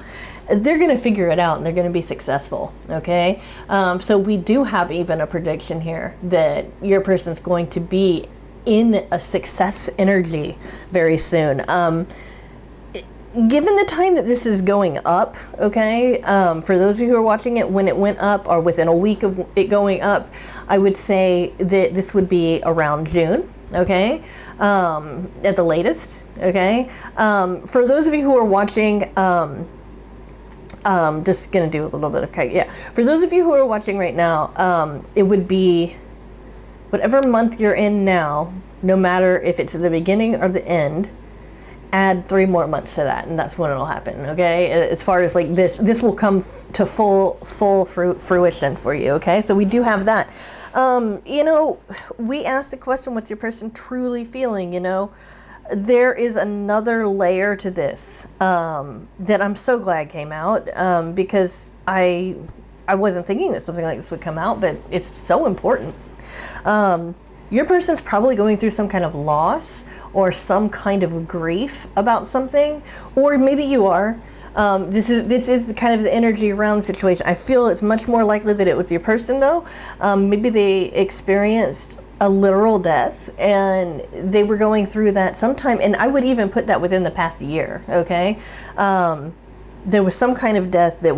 They're going to figure it out, and they're going to be successful. Okay. So we do have even a prediction here that your person's going to be in a success energy very soon. Given the time that this is going up, okay, for those of you who are watching it when it went up, or within a week of it going up, I would say that this would be around June, okay, at the latest, okay. For those of you who are watching, just gonna do a little bit of, yeah, for those of you who are watching right now, it would be whatever month you're in now, no matter if it's the beginning or the end, add 3 more months to that, and that's when it'll happen. Okay, as far as like this will come to full fruition for you. Okay, so we do have that. You know, we asked the question, what's your person truly feeling? You know, there is another layer to this that I'm so glad came out, because I wasn't thinking that something like this would come out, but it's so important. Your person's probably going through some kind of loss or some kind of grief about something, or maybe you are. This is kind of the energy around the situation. I feel it's much more likely that it was your person, though. Maybe they experienced a literal death and they were going through that sometime, and I would even put that within the past year. Okay, there was some kind of death that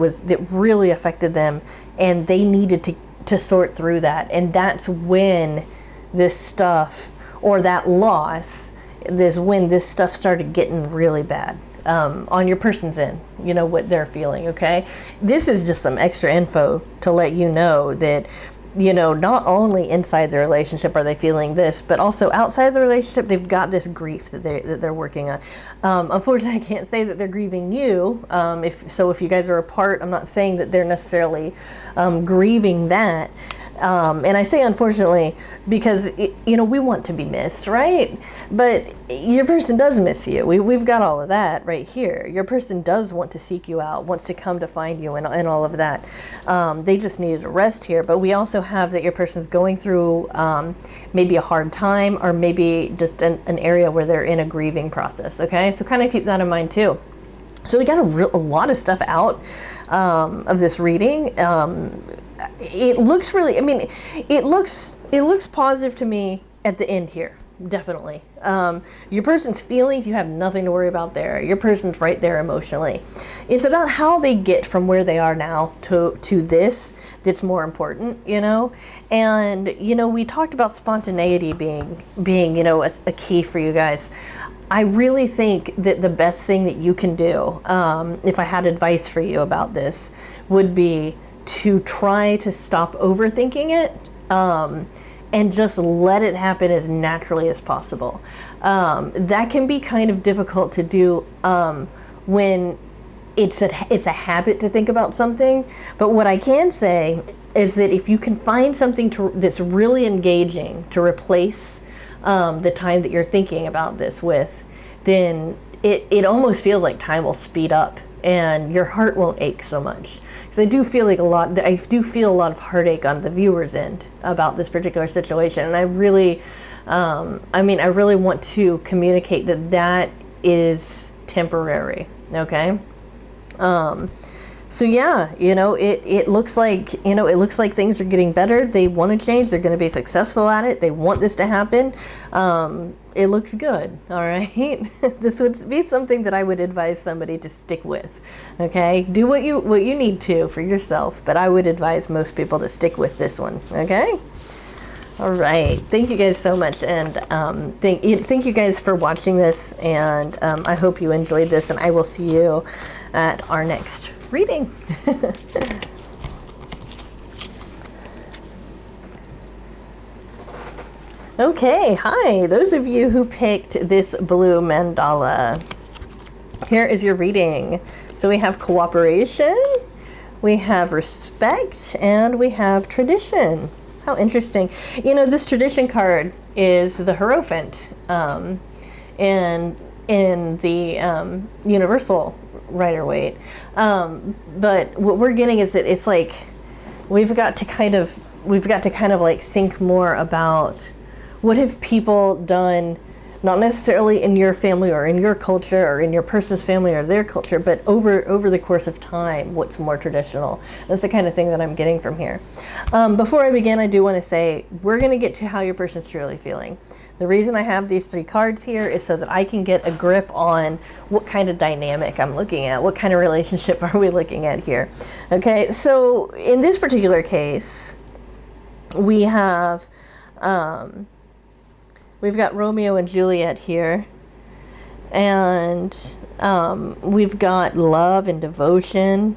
really affected them, and they needed to sort through that, and that's when this stuff, or that loss, when this stuff started getting really bad on your person's end. You know what they're feeling. Okay, this is just some extra info to let you know that, you know, not only inside the relationship are they feeling this, but also outside the relationship, they've got this grief that they're working on. Unfortunately, I can't say that they're grieving you. If you guys are apart, I'm not saying that they're necessarily grieving that. And I say unfortunately because, you know, we want to be missed, right? But your person does miss you. We've got all of that right here. Your person does want to seek you out, wants to come to find you, and all of that. They just needed a rest here. But we also have that your person's going through maybe a hard time, or maybe just an area where they're in a grieving process. Okay, so kind of keep that in mind too. So we got a lot of stuff out of this reading. It looks really, I mean, it looks positive to me at the end here, definitely. Your person's feelings, you have nothing to worry about there. Your person's right there emotionally. It's about how they get from where they are now to this that's more important, you know? And, you know, we talked about spontaneity being you know, a key for you guys. I really think that the best thing that you can do, if I had advice for you about this, would be to try to stop overthinking it, and just let it happen as naturally as possible. That can be kind of difficult to do when it's a habit to think about something. But what I can say is that if you can find something that's really engaging to replace the time that you're thinking about this with, then it almost feels like time will speed up and your heart won't ache so much. Because I do feel a lot of heartache on the viewer's end about this particular situation, and I really want to communicate that is temporary. Okay. So yeah, you know, it looks like things are getting better. They want to change. They're going to be successful at it. They want this to happen. It looks good. All right. This would be something that I would advise somebody to stick with. Okay. Do what you need to for yourself, but I would advise most people to stick with this one. Okay. All right. Thank you guys so much, and thank you guys for watching this, and I hope you enjoyed this, and I will see you at our next reading. Okay, hi, those of you who picked this blue mandala. Here is your reading. So we have cooperation, we have respect, and we have tradition. How interesting. You know, this tradition card is the Hierophant in the Universal Rider-Waite. But what we're getting is that it's like we've got to kind of like think more about what have people done, not necessarily in your family or in your culture or in your person's family or their culture, but over the course of time, what's more traditional. That's the kind of thing that I'm getting from here. Before I begin, I do want to say we're going to get to how your person's truly feeling. The reason I have these 3 cards here is so that I can get a grip on what kind of dynamic I'm looking at. What kind of relationship are we looking at here? Okay, so in this particular case, we have we've got Romeo and Juliet here, and we've got love and devotion,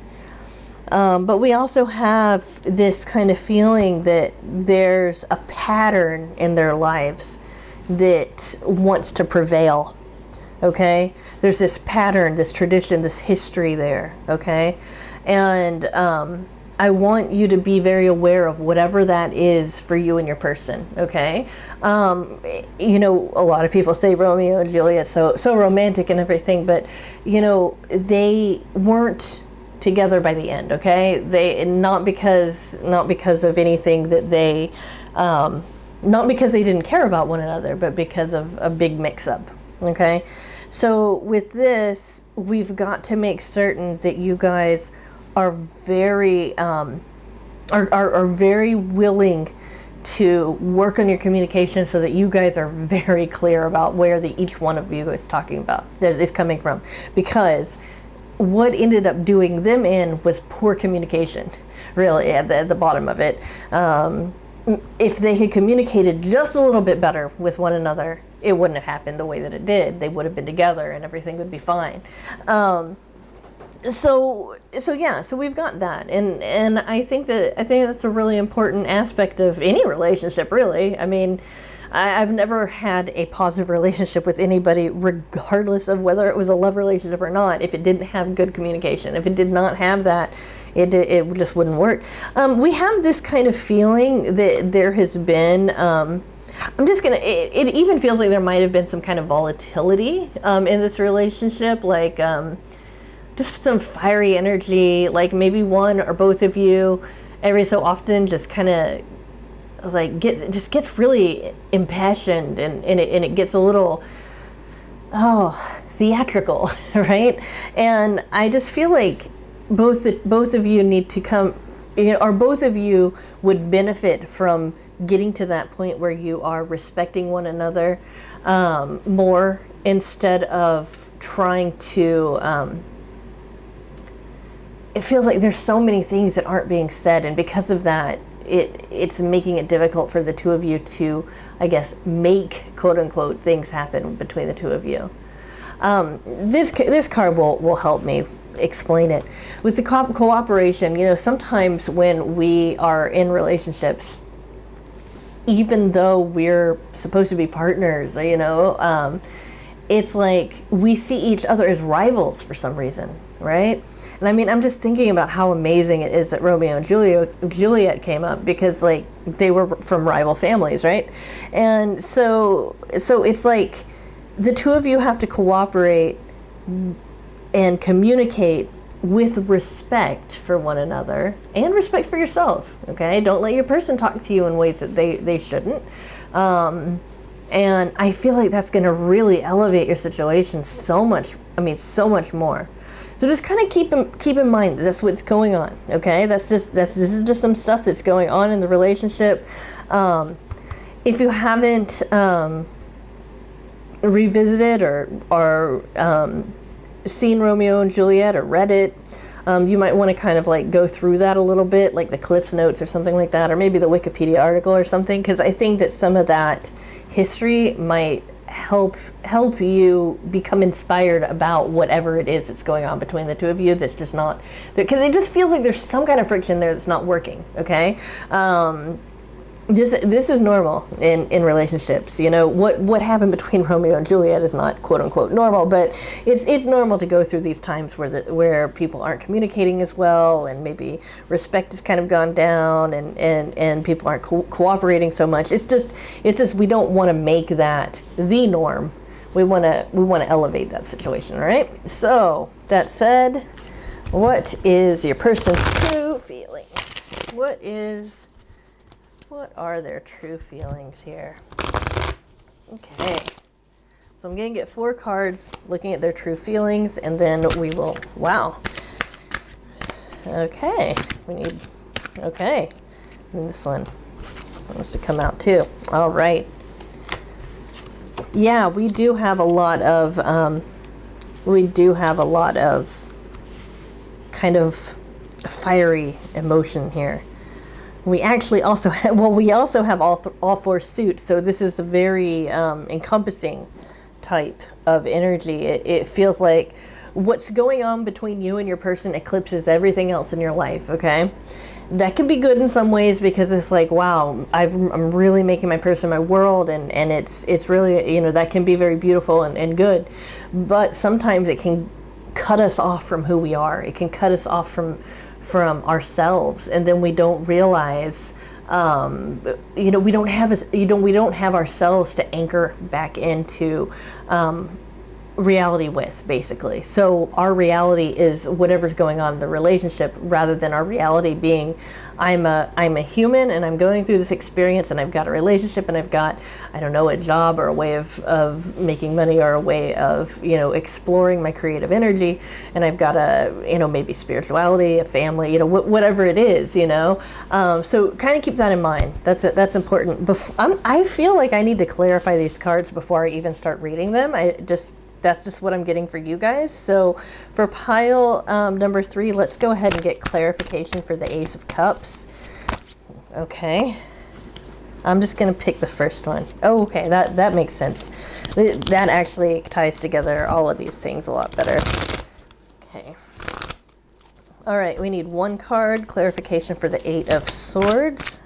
but we also have this kind of feeling that there's a pattern in their lives that wants to prevail. okay? There's this pattern, this tradition, this history there, okay? And I want you to be very aware of whatever that is for you and your person, okay? You know, a lot of people say Romeo and Juliet, so romantic and everything, but, you know, they weren't together by the end, okay? They, not because of anything that they, not because they didn't care about one another, but because of a big mix-up, okay? So with this, we've got to make certain that you guys are very are very willing to work on your communication so that you guys are very clear about where each one of you is talking about, is coming from. Because what ended up doing them in was poor communication, really, at the bottom of it. If they had communicated just a little bit better with one another, it wouldn't have happened the way that it did. They would have been together and everything would be fine. So we've got that, and I think that's a really important aspect of any relationship, really. I mean, I've never had a positive relationship with anybody, regardless of whether it was a love relationship or not, if it didn't have good communication. If it did not have that, it just wouldn't work. We have this kind of feeling that there has been, it even feels like there might have been some kind of volatility in this relationship, like just some fiery energy, like maybe one or both of you every so often just kind of like gets really impassioned, and it gets a little theatrical, right? And I just feel like both of you need to come, you know, or both of you would benefit from getting to that point where you are respecting one another more, instead of trying to it feels like there's so many things that aren't being said, and because of that, it's making it difficult for the two of you to, I guess, make quote unquote things happen between the two of you. This card will help me explain it. With the cooperation, you know, sometimes when we are in relationships, even though we're supposed to be partners, you know, it's like we see each other as rivals for some reason, right? And I mean, I'm just thinking about how amazing it is that Romeo and Juliet came up, because like they were from rival families, right? And so it's like the two of you have to cooperate and communicate with respect for one another and respect for yourself, okay? Don't let your person talk to you in ways that they shouldn't. And I feel like that's going to really elevate your situation so much. I mean, so much more. So just kind of keep in mind that's what's going on, okay? This is just some stuff that's going on in the relationship. If you haven't revisited or seen Romeo and Juliet or read it, you might want to kind of like go through that a little bit, like the Cliff's Notes or something like that, or maybe the Wikipedia article or something, because I think that some of that history might help you become inspired about whatever it is that's going on between the two of you that's just not, because it just feels like there's some kind of friction there that's not working, okay? This is normal in relationships. You know, what happened between Romeo and Juliet is not quote unquote normal, but it's normal to go through these times where people aren't communicating as well, and maybe respect has kind of gone down, and people aren't cooperating so much. It's just we don't want to make that the norm. We want to elevate that situation, all right? So that said, what is your person's true feelings? What are their true feelings here? Okay, so I'm going to get 4 cards looking at their true feelings, and then we will, wow. Okay, and this one wants to come out too. All right. Yeah, we do have a lot of kind of fiery emotion here. We actually also have, all 4 suits, so this is a very encompassing type of energy. It feels like what's going on between you and your person eclipses everything else in your life, okay? that can be good in some ways because it's like, wow, I'm really making my person my world, and it's really, you know, that can be very beautiful and good. But sometimes it can cut us off from who we are. It can cut us off from ourselves, and then we don't realize, you know, we don't have ourselves to anchor back into reality with, basically. So our reality is whatever's going on in the relationship, rather than our reality being, I'm a human and I'm going through this experience and I've got a relationship and I've got, I don't know, a job or a way of making money or a way of, you know, exploring my creative energy, and I've got a, you know, maybe spirituality, a family, you know, whatever it is, you know. So kind of keep that in mind. That's important. I feel like I need to clarify these cards before I even start reading them. That's just what I'm getting for you guys. So for pile number 3, let's go ahead and get clarification for the Ace of Cups. Okay. I'm just going to pick the first one. Oh, okay. That makes sense. That actually ties together all of these things a lot better. Okay. All right. We need one card, clarification for the 8 of Swords.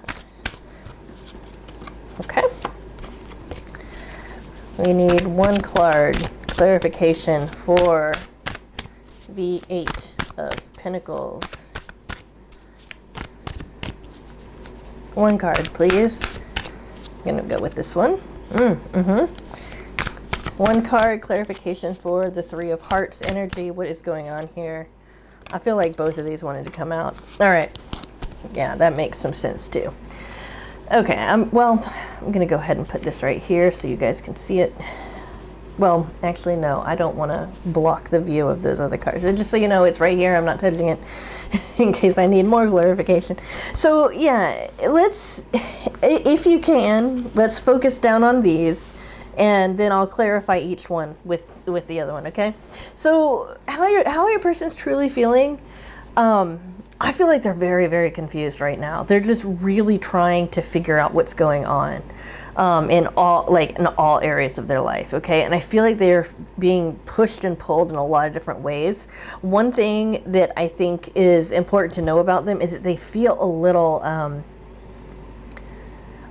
Okay. We need one card, clarification for the 8 of Pentacles. One card, please. I'm going to go with this one. One card, clarification for the 3 of Hearts energy. What is going on here? I feel like both of these wanted to come out. All right. Yeah, that makes some sense too. Okay, well, I'm going to go ahead and put this right here so you guys can see it. Well, actually, no, I don't want to block the view of those other cards. Just so you know, it's right here. I'm not touching it in case I need more clarification. So, yeah, if you can, let's focus down on these, and then I'll clarify each one with the other one, okay? So, how your person's truly feeling? I feel like they're very, very confused right now. They're just really trying to figure out what's going on in all areas of their life, okay? And I feel like they're being pushed and pulled in a lot of different ways. One thing that I think is important to know about them is that they feel a little...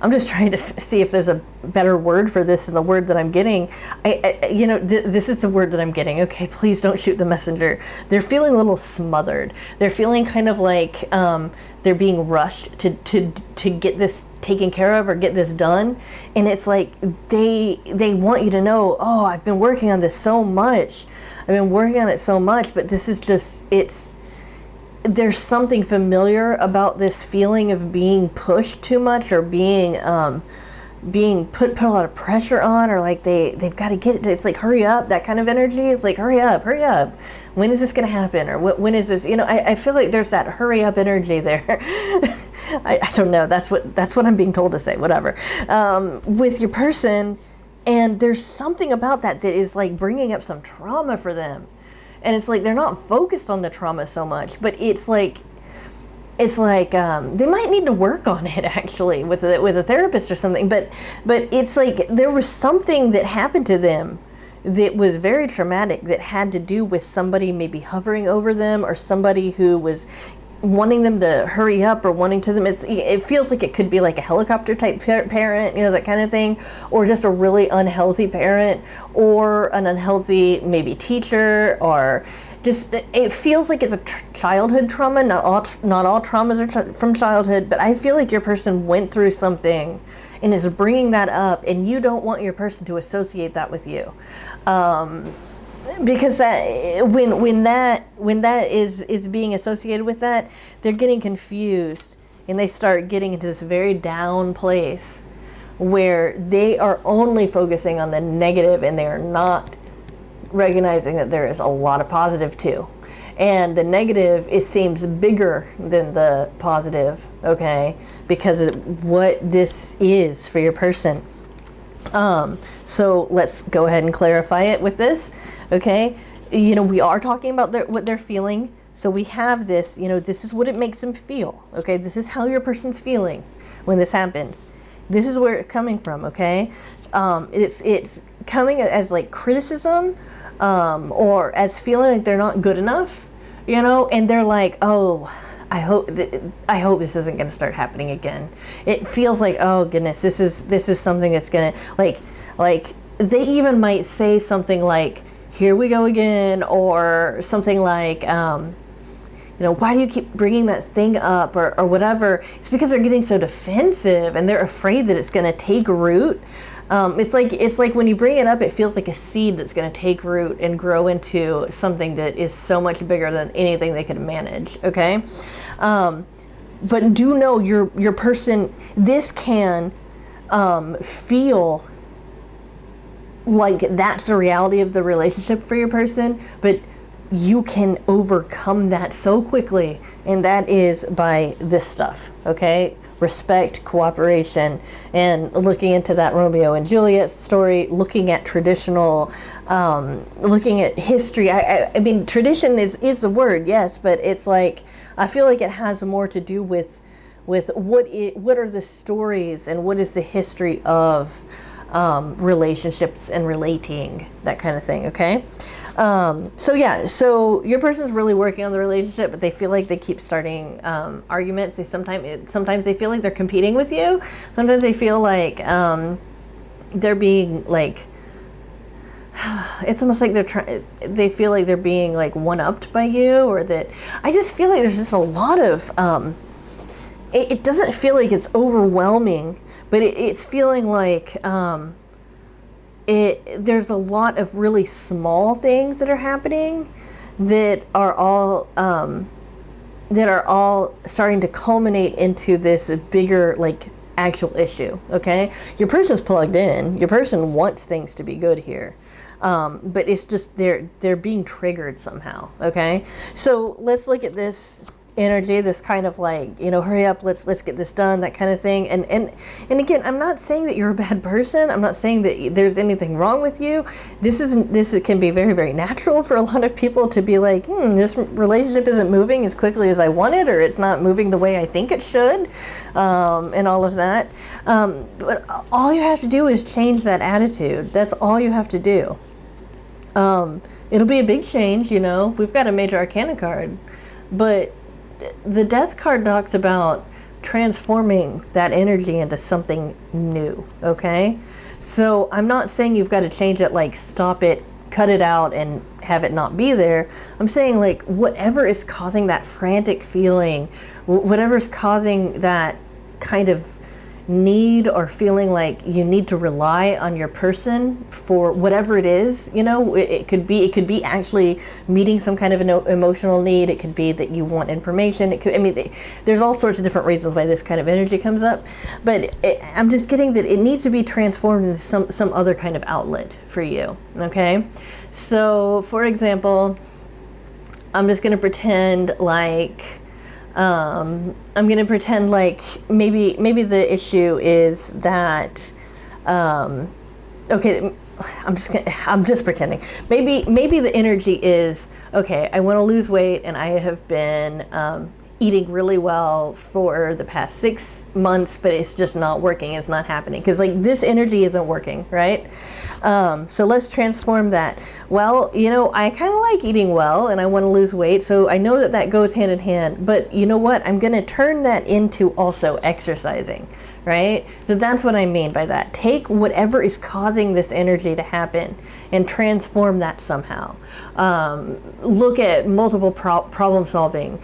I'm just trying to see if there's a better word for this than the word that I'm getting. This is the word that I'm getting. Okay, please don't shoot the messenger. They're feeling a little smothered. They're feeling kind of like they're being rushed to get this taken care of or get this done. And it's like they want you to know, oh, I've been working on this so much. I've been working on it so much, but this is just, there's something familiar about this feeling of being pushed too much, or being put a lot of pressure on, or like they've got to get it. It's like, hurry up, that kind of energy. It's like, hurry up. When is this going to happen? Or when is this? You know, I feel like there's that hurry up energy there. I don't know. That's what I'm being told to say. Whatever. With your person, and there's something about that is like bringing up some trauma for them. And it's like they're not focused on the trauma so much, but it's like they might need to work on it actually with a therapist or something. But it's like there was something that happened to them that was very traumatic, that had to do with somebody maybe hovering over them, or somebody who was wanting them to hurry up, or wanting to them. It feels like it could be like a helicopter type parent, you know, that kind of thing, or just a really unhealthy parent, or an unhealthy maybe teacher, or just, it feels like it's a childhood trauma. Not all traumas are from childhood, but I feel like your person went through something and is bringing that up, and you don't want your person to associate that with you. Because when that is being associated with that, they're getting confused, and they start getting into this very down place where they are only focusing on the negative, and they are not recognizing that there is a lot of positive too. And the negative, it seems bigger than the positive, okay, because of what this is for your person. So let's go ahead and clarify it with this. Okay, you know, we are talking about what they're feeling. So we have this, you know, this is what it makes them feel. Okay, this is how your person's feeling when this happens. This is where it's coming from. Okay, it's coming as like criticism, or as feeling like they're not good enough, you know, and they're like, oh, I hope this isn't going to start happening again. It feels like, oh goodness, this is something that's going to like they even might say something like, here we go again, or something like, why do you keep bringing that thing up, or whatever. It's because they're getting so defensive and they're afraid that it's going to take root. It's like when you bring it up, it feels like a seed that's going to take root and grow into something that is so much bigger than anything they could manage. Okay, but do know your person. This can feel like that's the reality of the relationship for your person, but you can overcome that so quickly, and that is by this stuff. Okay. Respect, cooperation, and looking into that Romeo and Juliet story, looking at traditional, looking at history. I mean, tradition is a word, yes, but it's like, I feel like it has more to do with what are the stories and what is the history of relationships and relating, that kind of thing, okay? So your person's really working on the relationship, but they feel like they keep starting arguments. Sometimes they feel like they're competing with you. Sometimes they feel like they're being like, it's almost like they feel like they're being like one-upped by you, or that, I just feel like there's just a lot of, it doesn't feel like it's overwhelming, but it's feeling like, there's a lot of really small things that are happening that are all starting to culminate into this bigger, like, actual issue. Okay, your person's plugged in. Your person wants things to be good here, but it's just they're being triggered somehow. Okay, so let's look at this energy, this kind of like, hurry up, let's get this done, that kind of thing. And again, I'm not saying that you're a bad person. I'm not saying that there's anything wrong with you. This can be very, very natural for a lot of people to be like, this relationship isn't moving as quickly as I wanted, or it's not moving the way I think it should, and all of that. But all you have to do is change that attitude. That's all you have to do. It'll be a big change, We've got a major arcana card, but the death card talks about transforming that energy into something new, okay? So I'm not saying you've got to change it, like stop it, cut it out, and have it not be there. I'm saying like whatever is causing that frantic feeling, whatever's causing that kind of need or feeling like you need to rely on your person for whatever it is, it could be actually meeting some kind of an emotional need. It could be that you want information. There's all sorts of different reasons why this kind of energy comes up, but I'm just getting that it needs to be transformed into some other kind of outlet for you. Okay, so for example, I'm just going to pretend like maybe the issue is that, okay, I'm just pretending. Maybe the energy is, okay, I want to lose weight and I have been, eating really well for the past 6 months, but it's just not working. It's not happening because like this energy isn't working, right? So let's transform that. Well, I kind of like eating well and I want to lose weight. So I know that goes hand in hand, but you know what? I'm going to turn that into also exercising, right? So that's what I mean by that. Take whatever is causing this energy to happen and transform that somehow. Look at multiple problem solving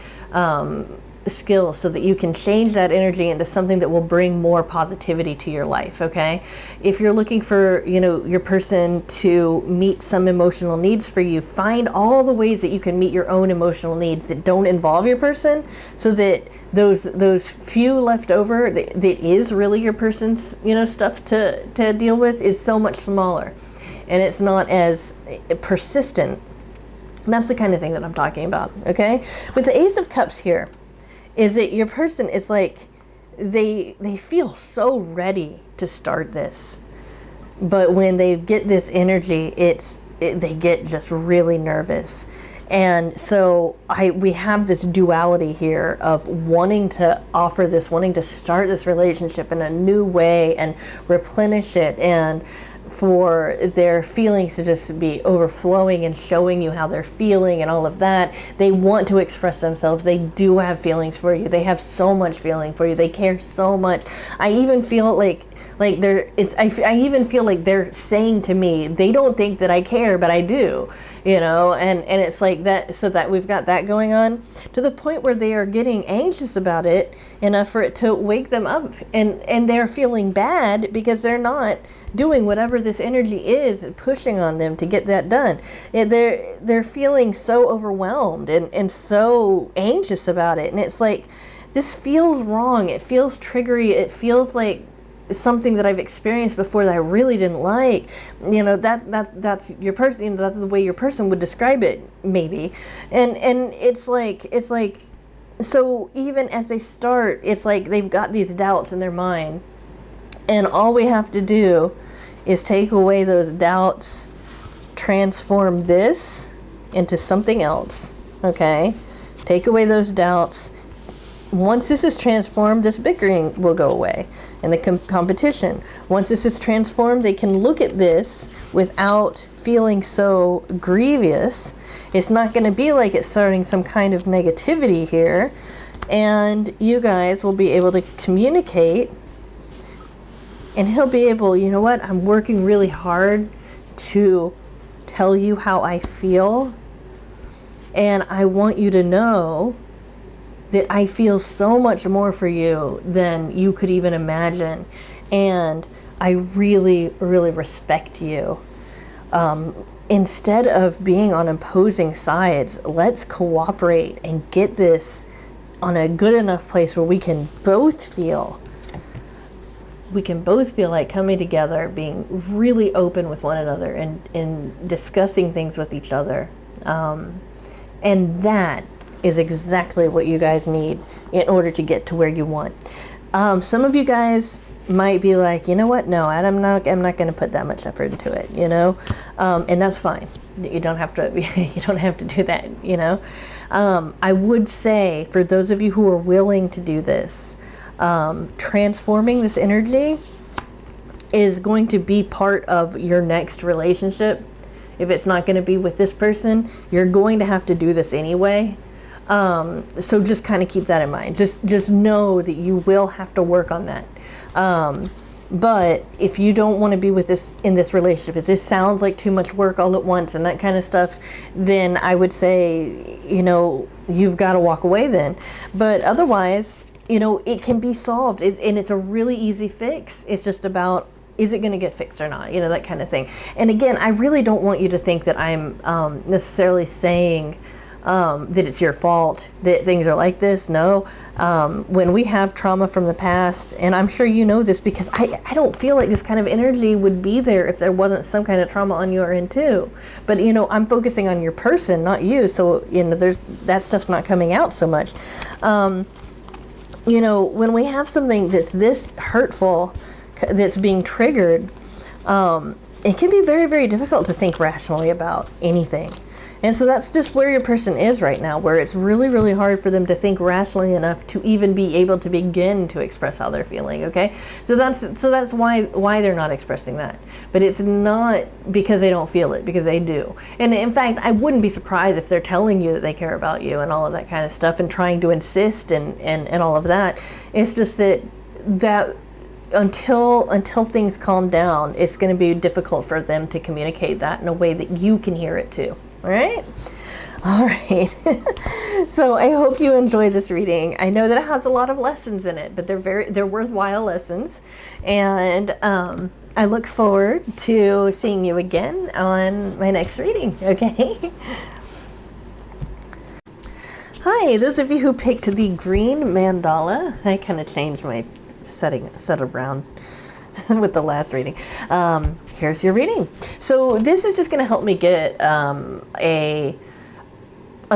skills so that you can change that energy into something that will bring more positivity to your life. Okay, if you're looking for your person to meet some emotional needs for you, find all the ways that you can meet your own emotional needs that don't involve your person, so that those few left over that is really your person's stuff to deal with is so much smaller, and it's not as persistent. That's the kind of thing that I'm talking about. Okay, with the Ace of Cups here, is that your person is like, they feel so ready to start this, but when they get this energy, they get just really nervous. And so we have this duality here of wanting to wanting to start this relationship in a new way and replenish it and for their feelings to just be overflowing and showing you how they're feeling and all of that. They want to express themselves. They do have feelings for you. They have so much feeling for you. They care so much. I even feel like I even feel like they're saying to me, they don't think that I care, but I do, and it's like that, so that we've got that going on to the point where they are getting anxious about it enough for it to wake them up, and they're feeling bad because they're not doing whatever this energy is pushing on them to get that done. And they're feeling so overwhelmed and so anxious about it. And it's like, this feels wrong. It feels triggery. It feels like something that I've experienced before that I really didn't like. That's your person. That's the way your person would describe it, maybe. And it's like, so even as they start, it's like they've got these doubts in their mind, and all we have to do is take away those doubts, transform this into something else. Okay, take away those doubts. Once this is transformed, this bickering will go away, and the competition. Once this is transformed, they can look at this without feeling so grievous. It's not going to be like it's starting some kind of negativity here, and you guys will be able to communicate, and he'll be able, you know what, I'm working really hard to tell you how I feel, and I want you to know that I feel so much more for you than you could even imagine. And I really, really respect you. Instead of being on opposing sides, let's cooperate and get this on a good enough place where we can both feel like coming together, being really open with one another, and discussing things with each other. And that is exactly what you guys need in order to get to where you want. Some of you guys might be like, you know what? No, I'm not going to put that much effort into it, and that's fine. You don't have to. You don't have to do that, I would say, for those of you who are willing to do this, transforming this energy is going to be part of your next relationship. If it's not going to be with this person, you're going to have to do this anyway. So just kind of keep that in mind. Just know that you will have to work on that. But if you don't want to be with this in this relationship, if this sounds like too much work all at once and that kind of stuff, then I would say, you've got to walk away then. But otherwise, it can be solved, and it's a really easy fix. It's just about, is it going to get fixed or not? That kind of thing. And again, I really don't want you to think that I'm necessarily saying that it's your fault that things are like this. No. When we have trauma from the past, and I'm sure you know this, because I don't feel like this kind of energy would be there if there wasn't some kind of trauma on your end too. But I'm focusing on your person, not you. So there's that stuff's not coming out so much. When we have something that's this hurtful, that's being triggered, it can be very, very difficult to think rationally about anything. And so that's just where your person is right now, where it's really, really hard for them to think rationally enough to even be able to begin to express how they're feeling, okay? So that's why they're not expressing that. But it's not because they don't feel it, because they do. And in fact, I wouldn't be surprised if they're telling you that they care about you and all of that kind of stuff and trying to insist and all of that. It's just that until things calm down, it's going to be difficult for them to communicate that in a way that you can hear it too. All right. So I hope you enjoyed this reading. I know that it has a lot of lessons in it, but they're worthwhile lessons. And I look forward to seeing you again on my next reading. Okay. Hi, those of you who picked the green mandala. I kind of changed my set around with the last reading. Here's your reading. So this is just going to help me get a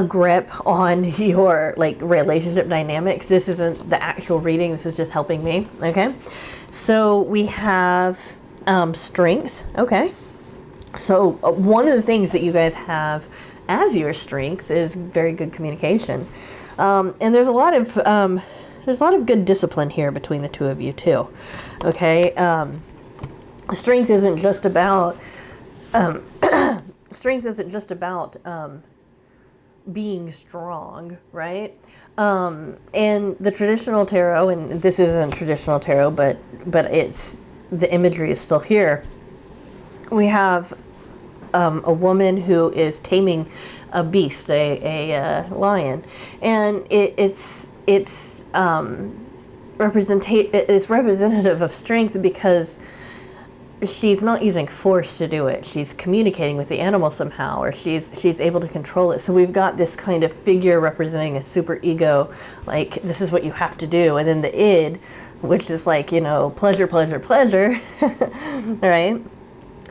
grip on your relationship dynamics. This isn't the actual reading. This is just helping me. Okay. So we have strength. Okay. So one of the things that you guys have as your strength is very good communication, and there's a lot of good discipline here between the two of you too. Okay. strength isn't just about being strong, right? And the traditional tarot, and this isn't traditional tarot, but it's, the imagery is still here. We have a woman who is taming a beast, a lion, and it's representative of strength because she's not using force to do it. She's communicating with the animal somehow, or she's able to control it. So we've got this kind of figure representing a super ego, like this is what you have to do, and then the id, which is like, you know, pleasure, pleasure, pleasure, right?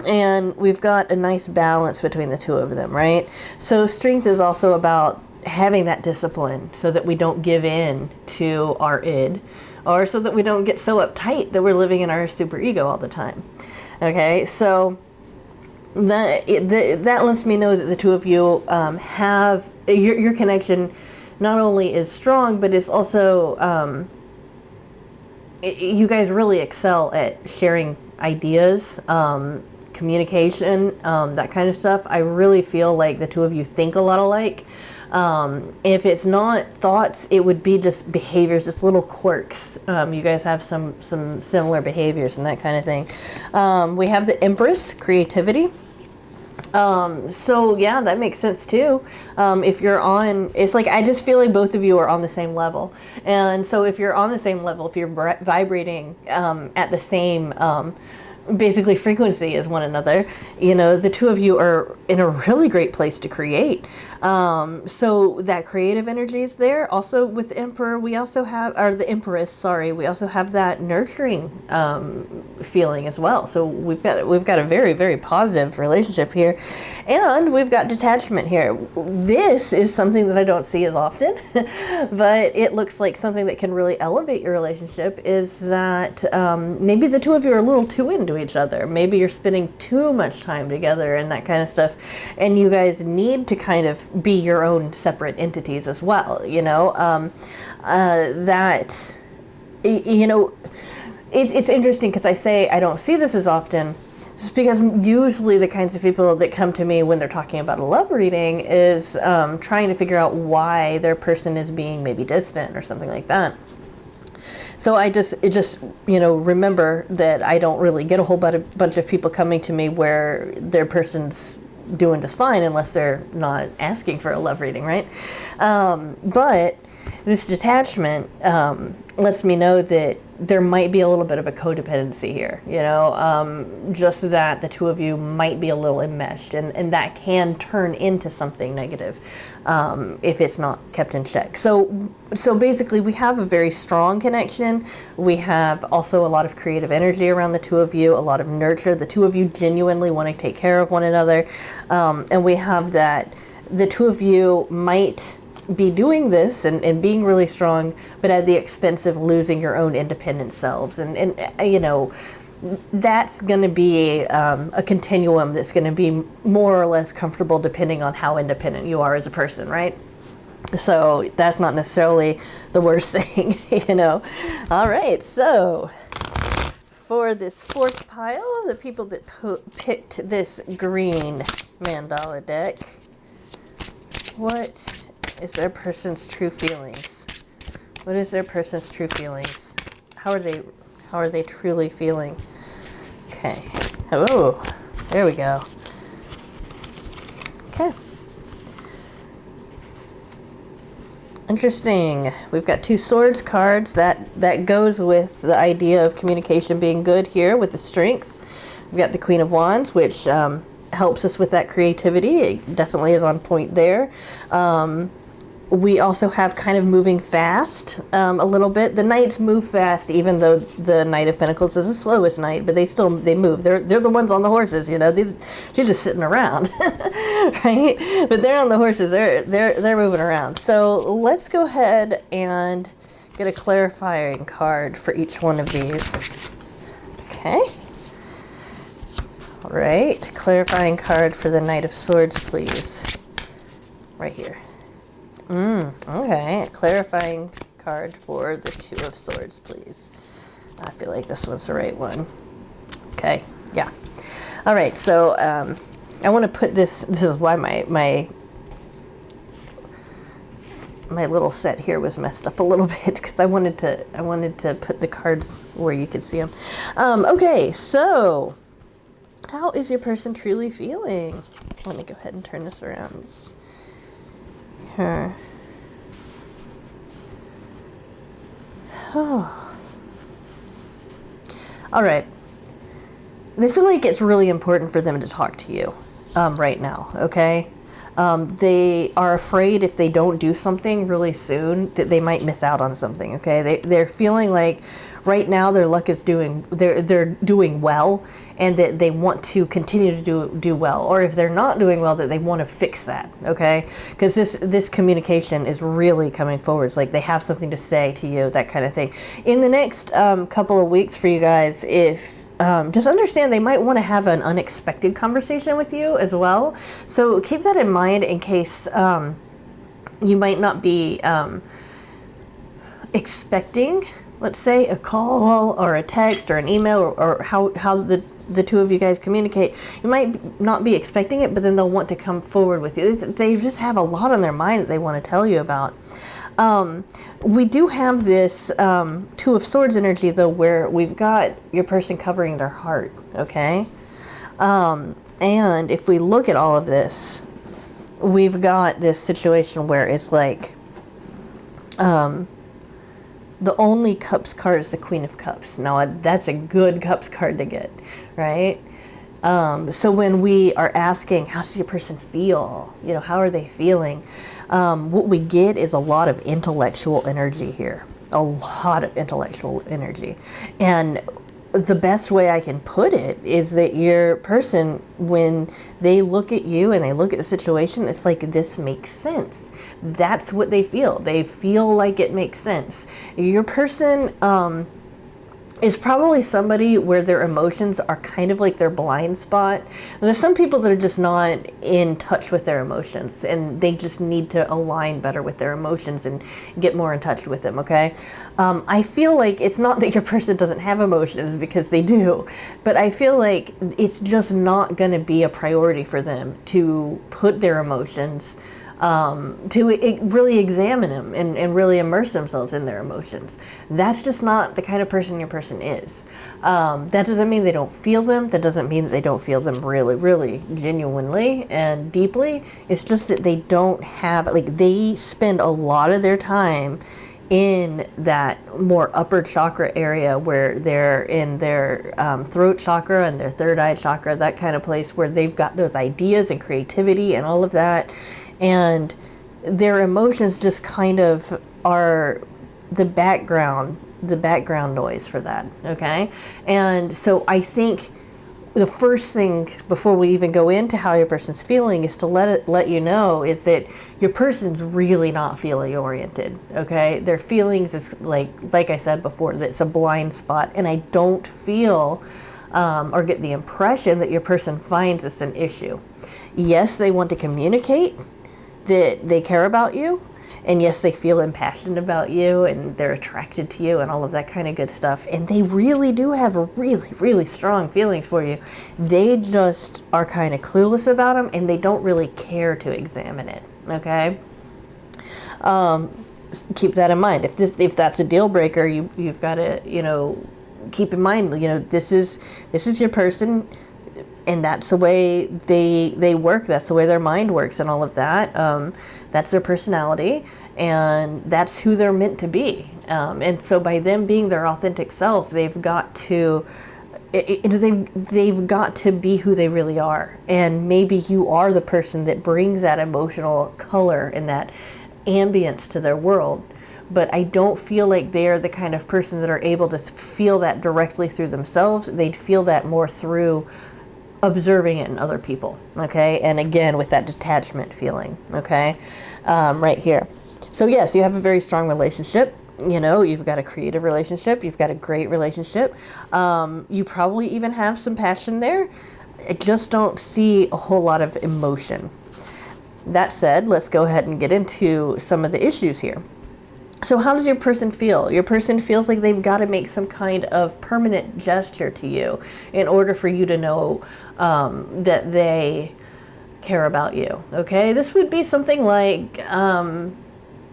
And we've got a nice balance between the two of them, right? So strength is also about having that discipline so that we don't give in to our id, or so that we don't get so uptight that we're living in our super ego all the time. Okay, so that lets me know that the two of you have, your connection not only is strong, but it's also, you guys really excel at sharing ideas, communication, that kind of stuff. I really feel like the two of you think a lot alike. If it's not thoughts, it would be just behaviors, just little quirks. You guys have some similar behaviors and that kind of thing. We have the Empress, creativity. So yeah, that makes sense too. If you're on, it's like, I just feel like both of you are on the same level. And so if you're on the same level, if you're vibrating at the same basically frequency as one another, you know, the two of you are in a really great place to create. So that creative energy is there. Also with the Emperor, we also have, or the Empress, sorry, we also have that nurturing feeling as well. So we've got a very, very positive relationship here, and we've got detachment here. This is something that I don't see as often, but it looks like something that can really elevate your relationship. Is that maybe the two of you are a little too into each other. Maybe you're spending too much time together and that kind of stuff, and you guys need to kind of be your own separate entities as well, you know. That, you know, it's interesting because I say I don't see this as often, just because usually the kinds of people that come to me when they're talking about a love reading is trying to figure out why their person is being maybe distant or something like that. So it just, you know, remember that I don't really get a whole bunch of people coming to me where their person's doing just fine unless they're not asking for a love reading, right? But this detachment lets me know that there might be a little bit of a codependency here, you know, just that the two of you might be a little enmeshed, and that can turn into something negative if it's not kept in check. So basically we have a very strong connection. We have also a lot of creative energy around the two of you, a lot of nurture. The two of you genuinely want to take care of one another. And we have that the two of you might be doing this and being really strong, but at the expense of losing your own independent selves. And you know, that's going to be a continuum that's going to be more or less comfortable depending on how independent you are as a person, right? So that's not necessarily the worst thing, you know. All right, so for this fourth pile, the people that picked this green mandala deck, what is their person's true feelings? What is their person's true feelings? How are they truly feeling? Okay. Oh, there we go. Okay. Interesting. We've got two swords cards. That goes with the idea of communication being good here with the strengths. We've got the Queen of Wands, which helps us with that creativity. It definitely is on point there. We also have kind of moving fast a little bit. The knights move fast, even though the Knight of Pentacles is the slowest knight, but they move. They're the ones on the horses, you know. They're just sitting around, right? But they're on the horses. They're moving around. So let's go ahead and get a clarifying card for each one of these. Okay. All right. Clarifying card for the Knight of Swords, please. Right here. Okay. A clarifying card for the Two of Swords, please. I feel like this one's the right one. Okay. Yeah. All right. So I want to put this. This is why my little set here was messed up a little bit, because I wanted to put the cards where you could see them. Okay. So how is your person truly feeling? Let me go ahead and turn this around. Here. Oh. All right. They feel like it's really important for them to talk to you right now, okay? They are afraid if they don't do something really soon that they might miss out on something, okay? They're feeling like right now their luck is they're doing well, and that they want to continue to do well. Or if they're not doing well, that they want to fix that, okay? Because this communication is really coming forward. It's like they have something to say to you, that kind of thing. In the next couple of weeks for you guys, if just understand they might want to have an unexpected conversation with you as well. So keep that in mind in case you might not be expecting, let's say, a call or a text or an email, or how the two of you guys communicate. You might not be expecting it, but then they'll want to come forward with you. They just have a lot on their mind that they want to tell you about. We do have this Two of Swords energy, though, where we've got your person covering their heart, okay? And if we look at all of this, we've got this situation where it's like the only Cups card is the Queen of Cups. Now, that's a good Cups card to get, right? So when we are asking, how does your person feel? You know, how are they feeling? What we get is a lot of intellectual energy here. A lot of intellectual energy. And the best way I can put it is that your person, when they look at you and they look at the situation, it's like, this makes sense. That's what they feel. They feel like it makes sense. Your person is probably somebody where their emotions are kind of like their blind spot. There's some people that are just not in touch with their emotions, and they just need to align better with their emotions and get more in touch with them, okay? I feel like it's not that your person doesn't have emotions, because they do, but I feel like it's just not going to be a priority for them to put their emotions to really examine them and really immerse themselves in their emotions. That's just not the kind of person your person is. That doesn't mean they don't feel them. That doesn't mean that they don't feel them really, really genuinely and deeply. It's just that they don't have, like, they spend a lot of their time in that more upper chakra area, where they're in their throat chakra and their third eye chakra, that kind of place where they've got those ideas and creativity and all of that. And their emotions just kind of are the background noise for that, okay? And so I think the first thing before we even go into how your person's feeling is to let you know is that your person's really not feeling oriented, okay? Their feelings is like I said before, that's a blind spot, and I don't feel or get the impression that your person finds this an issue. Yes, they want to communicate that they care about you, and yes, they feel impassioned about you, and they're attracted to you and all of that kind of good stuff, and they really do have really, really strong feelings for you. They just are kind of clueless about them, and they don't really care to examine it, okay? Keep that in mind. If that's a deal breaker, you've got to, you know, keep in mind, you know, this is your person, and that's the way they work. That's the way their mind works and all of that. That's their personality, and that's who they're meant to be. And so by them being their authentic self, they've got to they've got to be who they really are. And maybe you are the person that brings that emotional color and that ambience to their world. But I don't feel like they're the kind of person that are able to feel that directly through themselves. They'd feel that more through observing it in other people, okay? And again, with that detachment feeling, okay? Right here. So yes, you have a very strong relationship. You know, you've got a creative relationship. You've got a great relationship. You probably even have some passion there. I just don't see a whole lot of emotion. That said, let's go ahead and get into some of the issues here. So how does your person feel? Your person feels like they've got to make some kind of permanent gesture to you in order for you to know that they care about you. Okay, this would be something like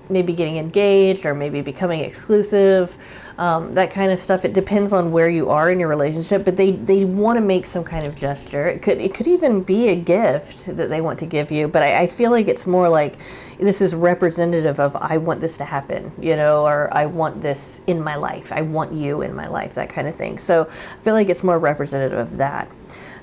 maybe getting engaged or maybe becoming exclusive, that kind of stuff. It depends on where you are in your relationship, but they want to make some kind of gesture. It could even be a gift that they want to give you, but I feel like it's more like this is representative of, I want this to happen, you know, or I want this in my life. I want you in my life, that kind of thing. So I feel like it's more representative of that.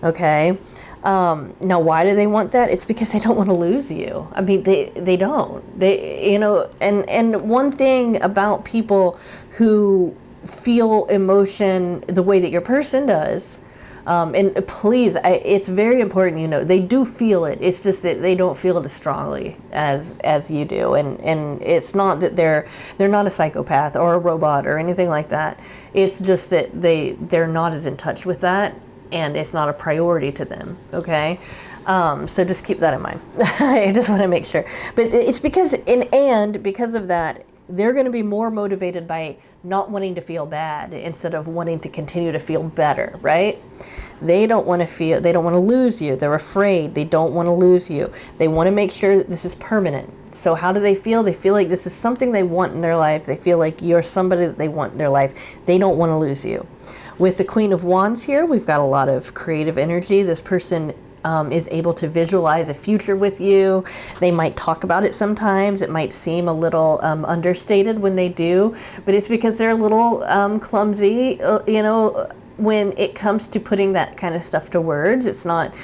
Okay. Now, why do they want that? It's because they don't want to lose you. I mean, they don't. They, you know, and one thing about people who feel emotion the way that your person does, and please, it's very important, you know, they do feel it. It's just that they don't feel it as strongly as you do. And it's not that they're not a psychopath or a robot or anything like that. It's just that they're not as in touch with that, and it's not a priority to them, okay? So just keep that in mind. I just want to make sure. But it's because, because of that, they're going to be more motivated by not wanting to feel bad instead of wanting to continue to feel better, right? They don't want to lose you. They're afraid. They don't want to lose you. They want to make sure that this is permanent. So how do they feel? They feel like this is something they want in their life. They feel like you're somebody that they want in their life. They don't want to lose you. With the Queen of Wands here, we've got a lot of creative energy. This person is able to visualize a future with you. They might talk about it sometimes. It might seem a little understated when they do, but it's because they're a little clumsy, you know, when it comes to putting that kind of stuff to words. It's not...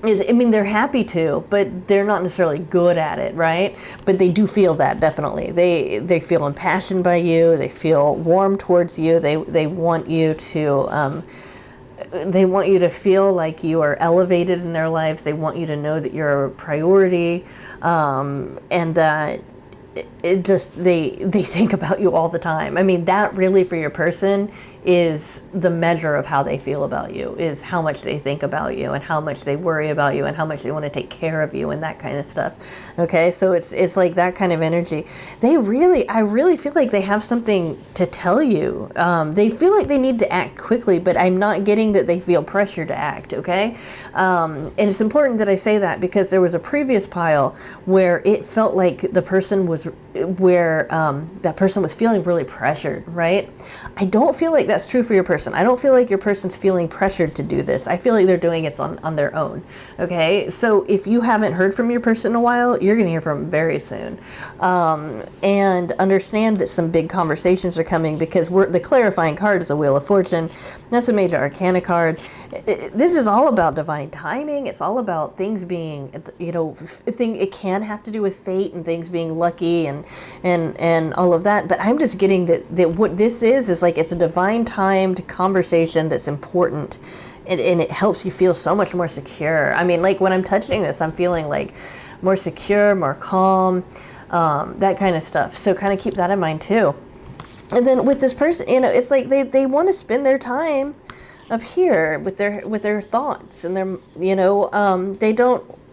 I mean, they're happy to, but they're not necessarily good at it, right? But they do feel that, definitely. They feel impassioned by you. They feel warm towards you. They want you to feel like you are elevated in their lives. They want you to know that you're a priority, and that they think about you all the time. I mean, that really for your person is the measure of how they feel about you, is how much they think about you and how much they worry about you and how much they want to take care of you and that kind of stuff. Okay, so it's like that kind of energy. I really feel like they have something to tell you. They feel like they need to act quickly, but I'm not getting that they feel pressure to act, okay? And it's important that I say that because there was a previous pile where it felt like that person was feeling really pressured, right? I don't feel like that's true for your person. I don't feel like your person's feeling pressured to do this. I feel like they're doing it on their own, okay? So if you haven't heard from your person in a while, you're going to hear from them very soon. And understand that some big conversations are coming because the clarifying card is a Wheel of Fortune. That's a major arcana card. This is all about divine timing. It's all about things being, you know, it can have to do with fate and things being lucky and all of that. But I'm just getting that what this is like it's a divine timed conversation that's important, and it helps you feel so much more secure. I mean, like when I'm touching this, I'm feeling like more secure, more calm, that kind of stuff. So kind of keep that in mind too. And then with this person, you know, it's like they want to spend their time up here with their thoughts and their, you know,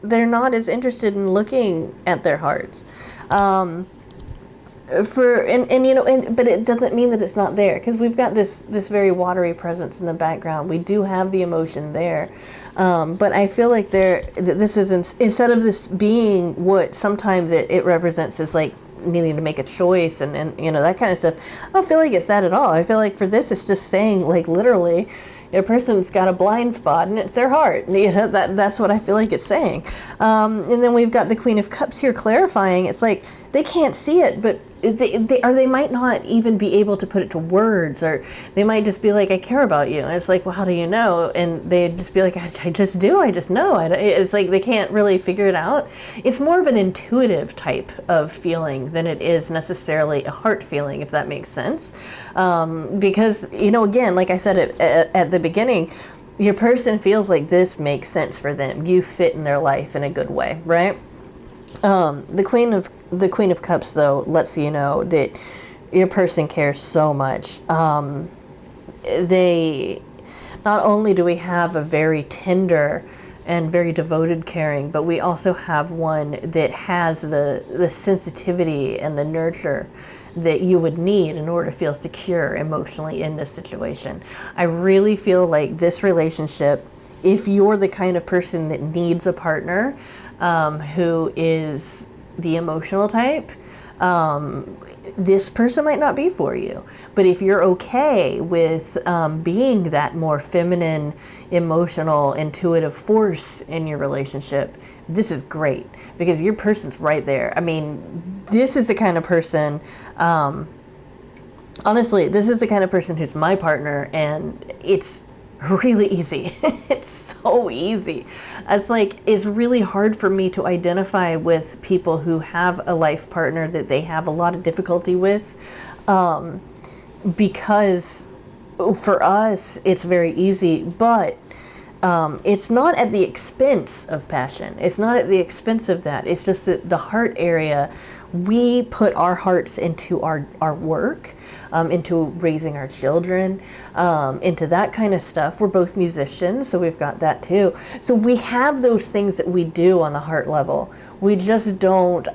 they're not as interested in looking at their hearts. But it doesn't mean that it's not there, because we've got this very watery presence in the background. We do have the emotion there, but I feel like this is instead of this being what sometimes it represents as like needing to make a choice and you know, that kind of stuff. I don't feel like it's that at all. I feel like for this, it's just saying like literally, a person's got a blind spot and it's their heart. You know, that's what I feel like it's saying. And then we've got the Queen of Cups here clarifying. It's like they can't see it, but they might not even be able to put it to words, or they might just be like, I care about you. And it's like, well, how do you know? And they'd just be like, I just do. I just know. It's like they can't really figure it out. It's more of an intuitive type of feeling than it is necessarily a heart feeling, if that makes sense. Because, you know, again, like I said at the beginning, your person feels like this makes sense for them. You fit in their life in a good way, right? The Queen of Cups, though, lets you know that your person cares so much. Not only do we have a very tender and very devoted, caring, but we also have one that has the sensitivity and the nurture that you would need in order to feel secure emotionally in this situation. I really feel like this relationship, if you're the kind of person that needs a partner who is the emotional type, this person might not be for you. But if you're okay with being that more feminine, emotional, intuitive force in your relationship, this is great, because your person's right there. I mean, this is the kind of person, honestly, this is the kind of person who's my partner, and it's really easy. It's so easy. It's really hard for me to identify with people who have a life partner that they have a lot of difficulty with, because for us it's very easy, but it's not at the expense of passion. It's not at the expense of that. It's just that the heart area, we put our hearts into our work, into raising our children, into that kind of stuff. We're both musicians, so we've got that too. So we have those things that we do on the heart level. We just don't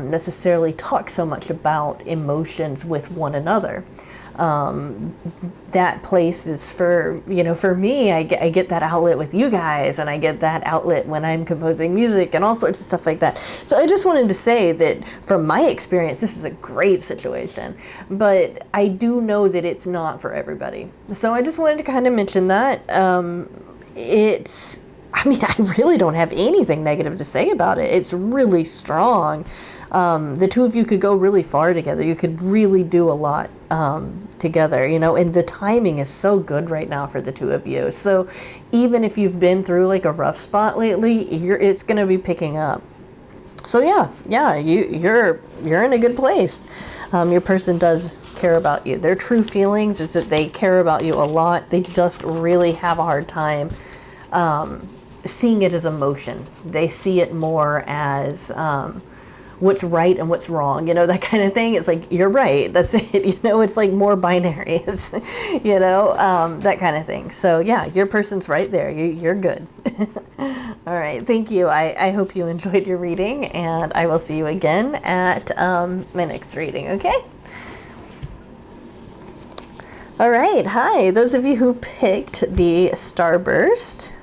necessarily talk so much about emotions with one another. That place is for me, I get that outlet with you guys, and I get that outlet when I'm composing music and all sorts of stuff like that. So I just wanted to say that from my experience, this is a great situation, but I do know that it's not for everybody. So I just wanted to kind of mention that. I really don't have anything negative to say about it. It's really strong. The two of you could go really far together. You could really do a lot together, and the timing is so good right now for the two of you. So even if you've been through like a rough spot lately, it's going to be picking up. So yeah, you're in a good place. Your person does care about you. Their true feelings is that they care about you a lot. They just really have a hard time seeing it as emotion. They see it more as what's right and what's wrong, that kind of thing. It's like, you're right, that's it, it's like more binary, that kind of thing. So yeah, your person's right there. You're good. All right, thank you. I hope you enjoyed your reading, and I will see you again at my next reading, okay? All right, hi, those of you who picked the Starburst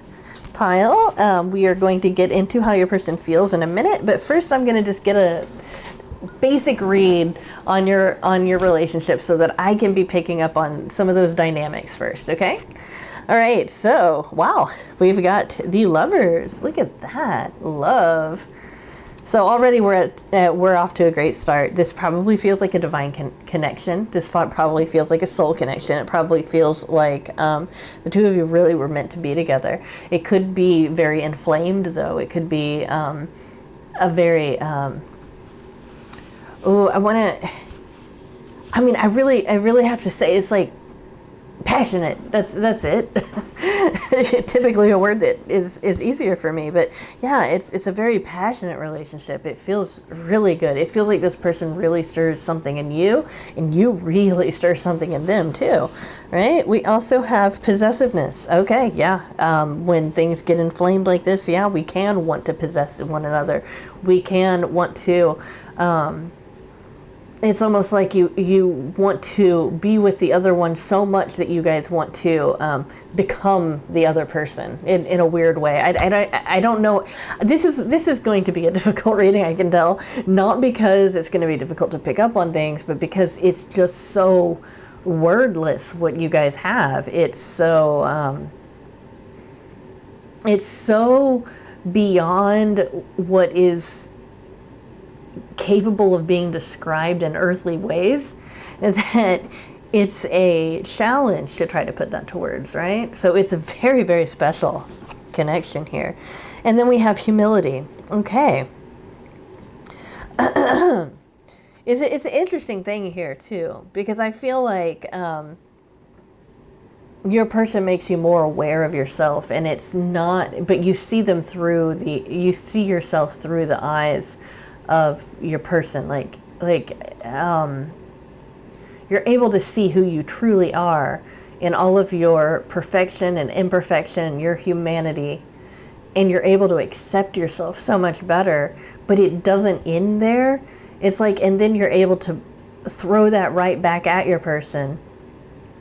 pile, we are going to get into how your person feels in a minute, but first I'm going to just get a basic read on your relationship so that I can be picking up on some of those dynamics first, okay? All right, so wow, we've got the Lovers. Look at that, love. So already we're off to a great start. This probably feels like a divine connection. This probably feels like a soul connection. It probably feels like the two of you really were meant to be together. It could be very inflamed, though. It could be a very I really have to say it's like passionate. That's it. Typically a word that is easier for me, but yeah, it's a very passionate relationship. It feels really good. It feels like this person really stirs something in you, and you really stir something in them too, right? We also have possessiveness. Okay, yeah. When things get inflamed like this, yeah, we can want to possess one another. We can want to it's almost like you want to be with the other one so much that you guys want to become the other person in a weird way. I don't know. This is going to be a difficult reading, I can tell. Not because it's going to be difficult to pick up on things, but because it's just so wordless what you guys have. It's so beyond what is capable of being described in earthly ways, that it's a challenge to try to put that to words, right? So it's a very, very special connection here. And then we have humility. Okay. It's an interesting thing here too, because I feel like your person makes you more aware of yourself, and it's not, but you see them you see yourself through the eyes of your person, you're able to see who you truly are in all of your perfection and imperfection, your humanity, and you're able to accept yourself so much better, but it doesn't end there. It's like, and then you're able to throw that right back at your person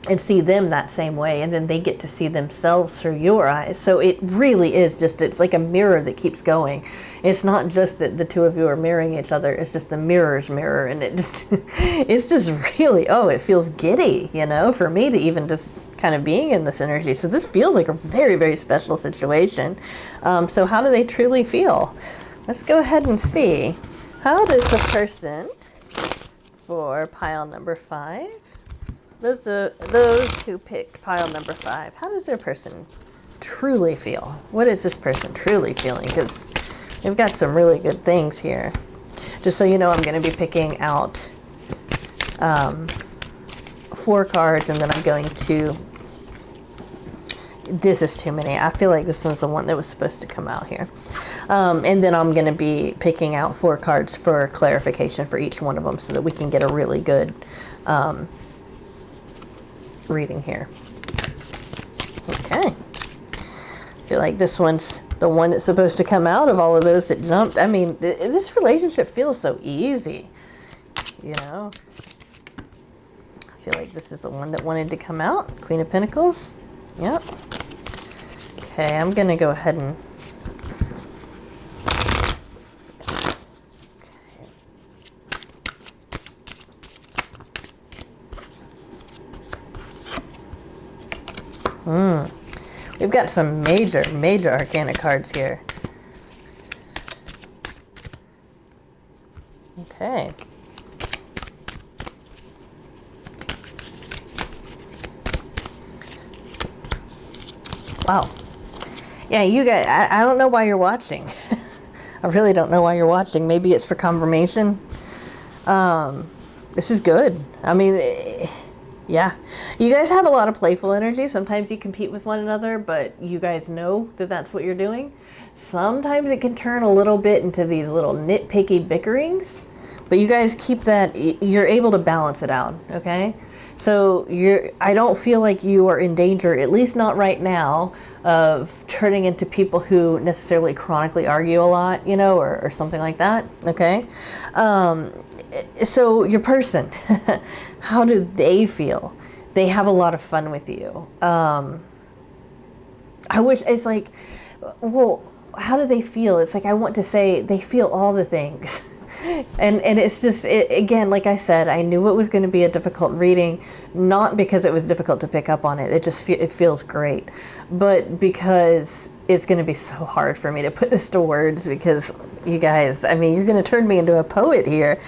and see them that same way, and then they get to see themselves through your eyes. So it really is just, it's like a mirror that keeps going. It's not just that the two of you are mirroring each other, it's just the mirror's mirror, and it just it's just really, oh, it feels giddy, you know, for me to even just kind of being in this energy. So this feels like a very, very special situation. So how do they truly feel? Let's go ahead and see. How does the person for pile number 5, those who picked pile number 5, how does their person truly feel? What is this person truly feeling? Because we've got some really good things here. Just so you know, I'm going to be picking out 4 cards, and then I'm going to, this is too many. I feel like this one's the one that was supposed to come out here. And then I'm going to be picking out 4 cards for clarification for each one of them, so that we can get a really good reading here. Okay. I feel like this one's the one that's supposed to come out of all of those that jumped. I mean, this relationship feels so easy, you know. I feel like this is the one that wanted to come out. Queen of Pentacles. Yep. Okay, I'm going to go ahead and we've got some major arcana cards here. Okay. Wow. Yeah, you guys, I don't know why you're watching. I really don't know why you're watching. Maybe it's for confirmation. This is good. I mean, yeah. You guys have a lot of playful energy. Sometimes you compete with one another, but you guys know that that's what you're doing. Sometimes it can turn a little bit into these little nitpicky bickerings, but you guys keep that, you're able to balance it out, okay? So I don't feel like you are in danger, at least not right now, of turning into people who necessarily chronically argue a lot, you know, or something like that, okay? So your person, how do they feel? They have a lot of fun with you. I wish, it's like, well, how do they feel? It's like, I want to say they feel all the things. And it's just, again, like I said, I knew it was going to be a difficult reading, not because it was difficult to pick up on it. It just it feels great, but because it's going to be so hard for me to put this to words, because you guys, I mean, you're going to turn me into a poet here.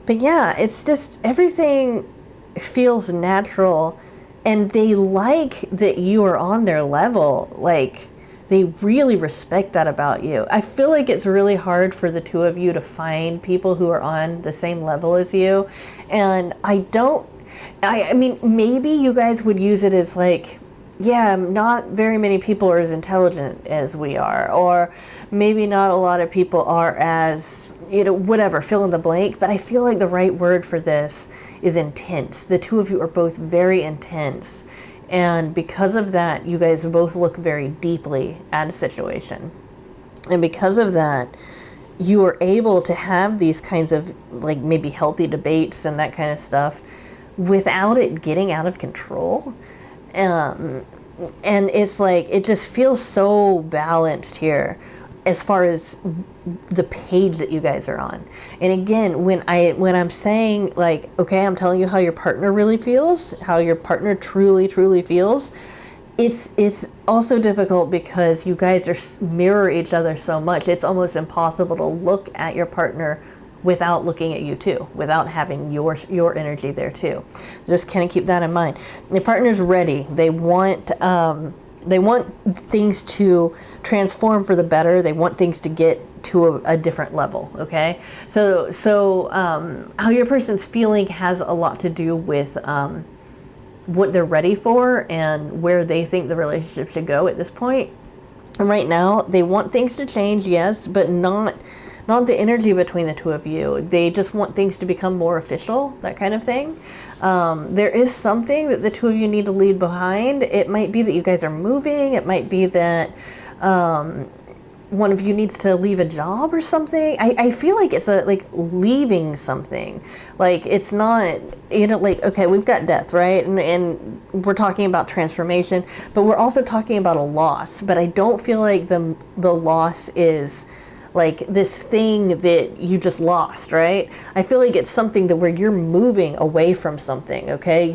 But yeah, it's just, everything feels natural, and they like that you are on their level. Like, they really respect that about you. I feel like it's really hard for the two of you to find people who are on the same level as you. And I mean, maybe you guys would use it as like, yeah, not very many people are as intelligent as we are, or maybe not a lot of people are as, you know, whatever, fill in the blank. But I feel like the right word for this is intense. The two of you are both very intense. And because of that, you guys both look very deeply at a situation. And because of that, you are able to have these kinds of, like, maybe healthy debates and that kind of stuff without it getting out of control. And it's like, it just feels so balanced here as far as the page that you guys are on. And again, when I'm saying, like, okay, I'm telling you how your partner really feels, how your partner truly feels, it's also difficult because you guys mirror each other so much. It's almost impossible to look at your partner without looking at you too, without having your energy there too. Just kind of keep that in mind. Your partner's ready. They want things to transform for the better. They want things to get to a different level, okay? So how your person's feeling has a lot to do with what they're ready for and where they think the relationship should go at this point. And right now, they want things to change, yes, but not the energy between the two of you. They just want things to become more official, that kind of thing. There is something that the two of you need to leave behind. It might be that you guys are moving. It might be that one of you needs to leave a job or something. I feel like it's like leaving something. Like it's not, like, okay, we've got death, right? And we're talking about transformation, but we're also talking about a loss. But I don't feel like the loss is like this thing that you just lost, right? I feel like it's something that where you're moving away from something, okay?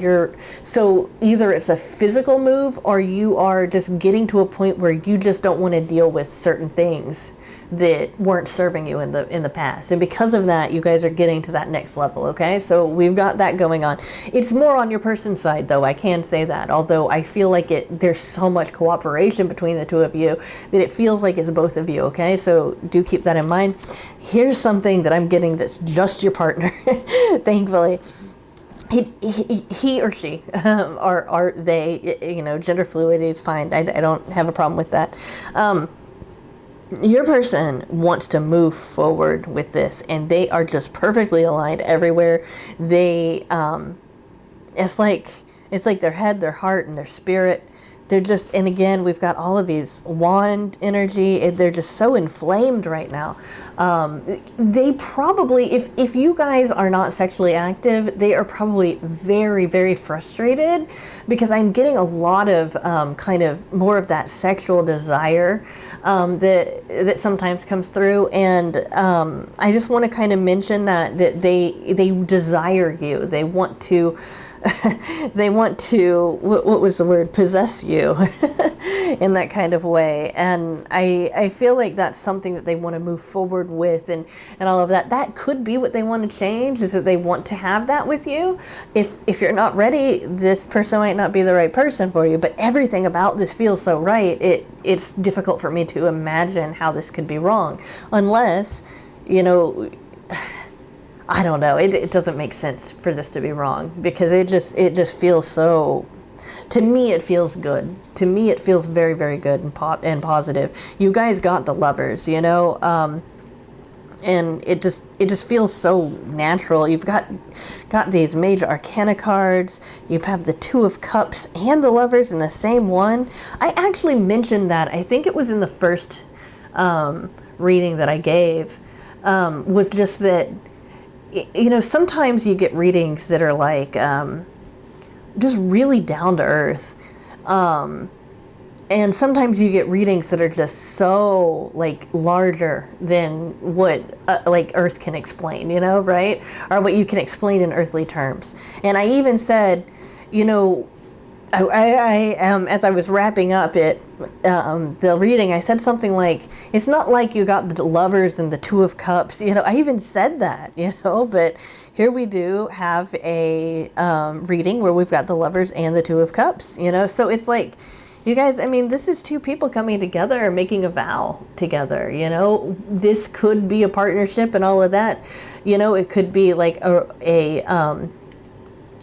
So either it's a physical move or you are just getting to a point where you just don't want to deal with certain things that weren't serving you in the past. And because of that, you guys are getting to that next level, okay? So we've got that going on. It's more on your person's side, though, I can say that. Although I feel like there's so much cooperation between the two of you that it feels like it's both of you, okay? So do keep that in mind. Here's something that I'm getting that's just your partner, thankfully. He or she, are they, gender fluidity is fine. I don't have a problem with that. Your person wants to move forward with this, and they are just perfectly aligned everywhere. They, it's like their head, their heart, and their spirit. They're just, and again, we've got all of these wand energy. They're just so inflamed right now. They probably, if you guys are not sexually active, they are probably very, very frustrated because I'm getting a lot of kind of more of that sexual desire that sometimes comes through. And I just want to kind of mention that they desire you. They want to what was the word, possess you in that kind of way. And I feel like that's something that they want to move forward with, and all of that. That could be what they want to change, is that they want to have that with you. If you're not ready, this person might not be the right person for you, but everything about this feels so right. It's difficult for me to imagine how this could be wrong, unless, I don't know. It doesn't make sense for this to be wrong, because it just feels so. To me, it feels good. To me, it feels very, very good and positive. You guys got the Lovers, and it just feels so natural. You've got these major arcana cards. You have the Two of Cups and the Lovers in the same one. I actually mentioned that. I think it was in the first reading that I gave. Was just that. Sometimes you get readings that are like just really down to earth. And sometimes you get readings that are just so like larger than what like Earth can explain, right? Or what you can explain in earthly terms. And I even said, I as I was wrapping up the reading, I said something like, it's not like you got the Lovers and the Two of Cups, I even said that, but here we do have a reading where we've got the Lovers and the Two of Cups, so it's like, you guys, this is two people coming together, making a vow together, this could be a partnership and all of that, it could be like a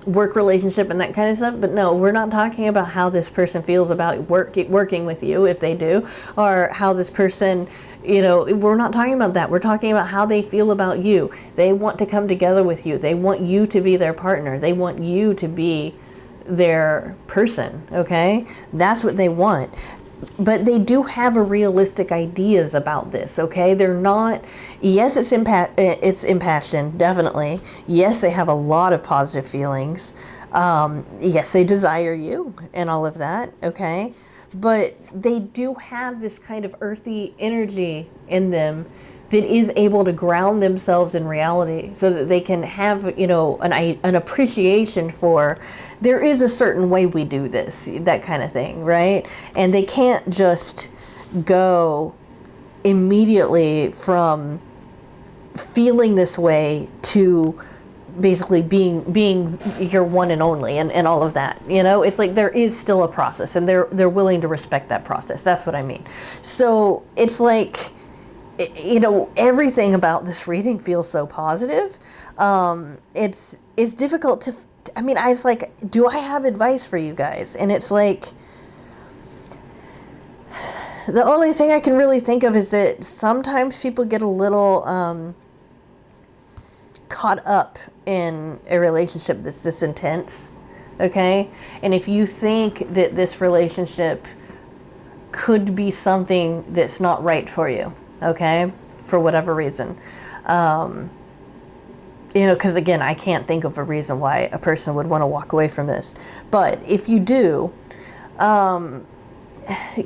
work relationship and that kind of stuff. But no, we're not talking about how this person feels about working with you, if they do, or how this person, we're not talking about that. We're talking about how they feel about you. They want to come together with you. They want you to be their partner. They want you to be their person, okay? That's what they want. But they do have a realistic ideas about this, okay? They're not, yes, it's impassioned, definitely. Yes, they have a lot of positive feelings. Yes, they desire you and all of that, okay? But they do have this kind of earthy energy in them that is able to ground themselves in reality, so that they can have, an appreciation for, there is a certain way we do this, that kind of thing, right? And they can't just go immediately from feeling this way to basically being your one and only and all of that. It's like there is still a process, and they're willing to respect that process. That's what I mean. So it's like, everything about this reading feels so positive. It's difficult to, I was like, do I have advice for you guys? And it's like, the only thing I can really think of is that sometimes people get a little caught up in a relationship that's this intense, okay? And if you think that this relationship could be something that's not right for you, okay, for whatever reason. You know, because again, I can't think of a reason why a person would want to walk away from this. But if you do,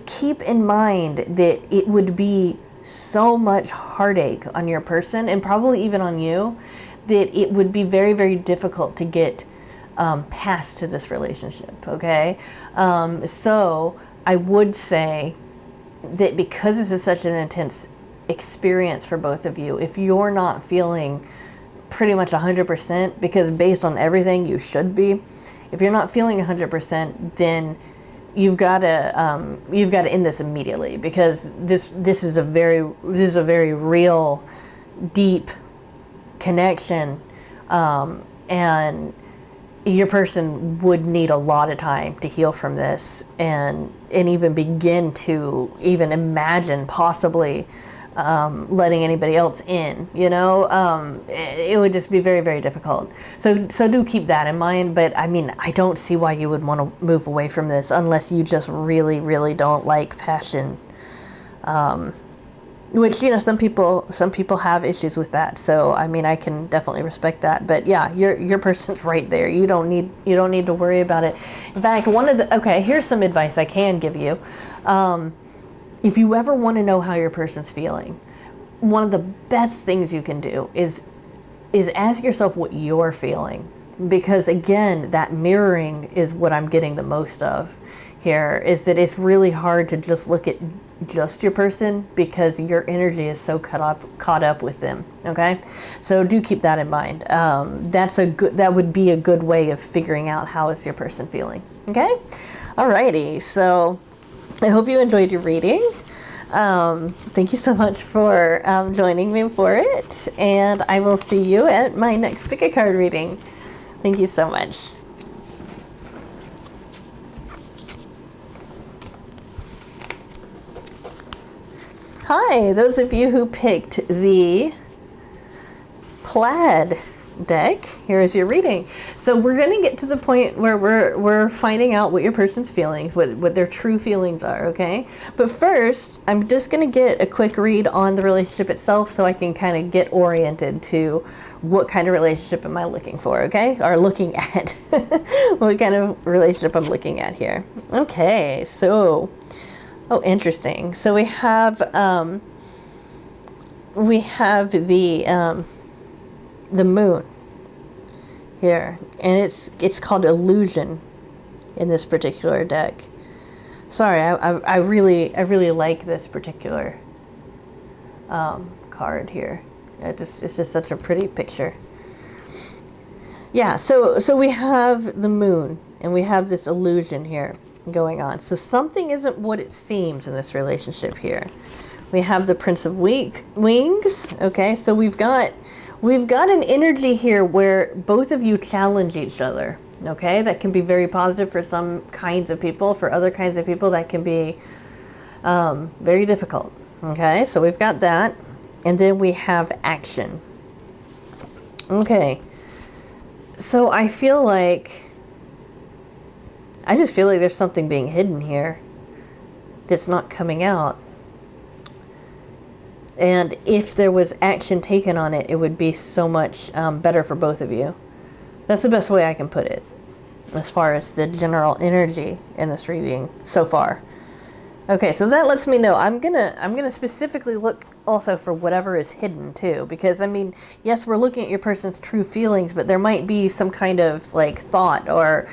keep in mind that it would be so much heartache on your person, and probably even on you, that it would be very, very difficult to get past to this relationship, okay? So I would say that because this is such an intense experience for both of you, if you're not feeling pretty much 100%, because based on everything you should be, if you're not feeling 100%, then you've got to end this immediately, because this is a very real, deep connection, and your person would need a lot of time to heal from this, and even begin to even imagine possibly letting anybody else in, you know. It would just be very, very difficult. So do keep that in mind. But I mean, I don't see why you would want to move away from this unless you just really, really don't like passion. Which, you know, some people have issues with that. So I mean, I can definitely respect that. But yeah, your person's right there. You don't need to worry about it. In fact, here's some advice I can give you. If you ever want to know how your person's feeling, one of the best things you can do is ask yourself what you're feeling. Because again, that mirroring is what I'm getting the most of here, is that it's really hard to just look at just your person, because your energy is so caught up with them, okay? So do keep that in mind. That would be a good way of figuring out how is your person feeling, okay? Alrighty, so I hope you enjoyed your reading. Thank you so much for joining me for it, and I will see you at my next pick a card reading. Thank you so much. Hi, those of you who picked the Plaid deck, here is your reading. So we're going to get to the point where we're finding out what your person's feelings, what their true feelings are, okay? But first, I'm just going to get a quick read on the relationship itself so I can kind of get oriented to what kind of relationship am I looking for, okay? Or looking at. What kind of relationship I'm looking at here. Okay, so, oh, interesting. So we have the moon here, and it's called illusion in this particular deck. Sorry, I really like this particular card here. It's just such a pretty picture. Yeah, so we have the moon and we have this illusion here going on. So something isn't what it seems in this relationship here. We have the Prince of Wings. Okay, so we've got an energy here where both of you challenge each other. Okay, that can be very positive for some kinds of people. For other kinds of people, that can be very difficult. Okay, so we've got that. And then we have action. Okay, so I just feel like there's something being hidden here that's not coming out. And if there was action taken on it, it would be so much better for both of you. That's the best way I can put it, as far as the general energy in this reading so far. Okay, so that lets me know. I'm gonna specifically look also for whatever is hidden too, because I mean, yes, we're looking at your person's true feelings, but there might be some kind of like thought or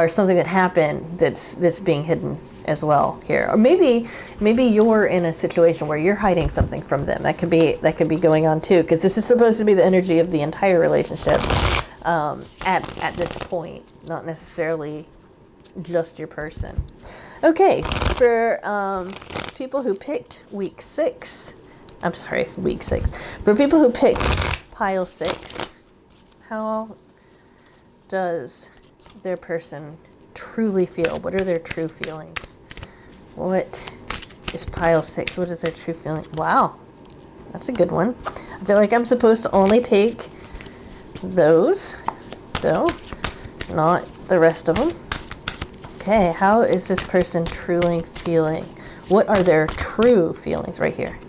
something that happened that's being hidden as well here. Or maybe you're in a situation where you're hiding something from them. That could be going on too, because this is supposed to be the energy of the entire relationship at this point, not necessarily just your person. Okay, for people who picked week 6. For people who picked pile 6, how does their person truly feel? What are their true feelings? What is pile 6? What is their true feeling? Wow, that's a good one. I feel like I'm supposed to only take those, though, not the rest of them. Okay, how is this person truly feeling? What are their true feelings right here?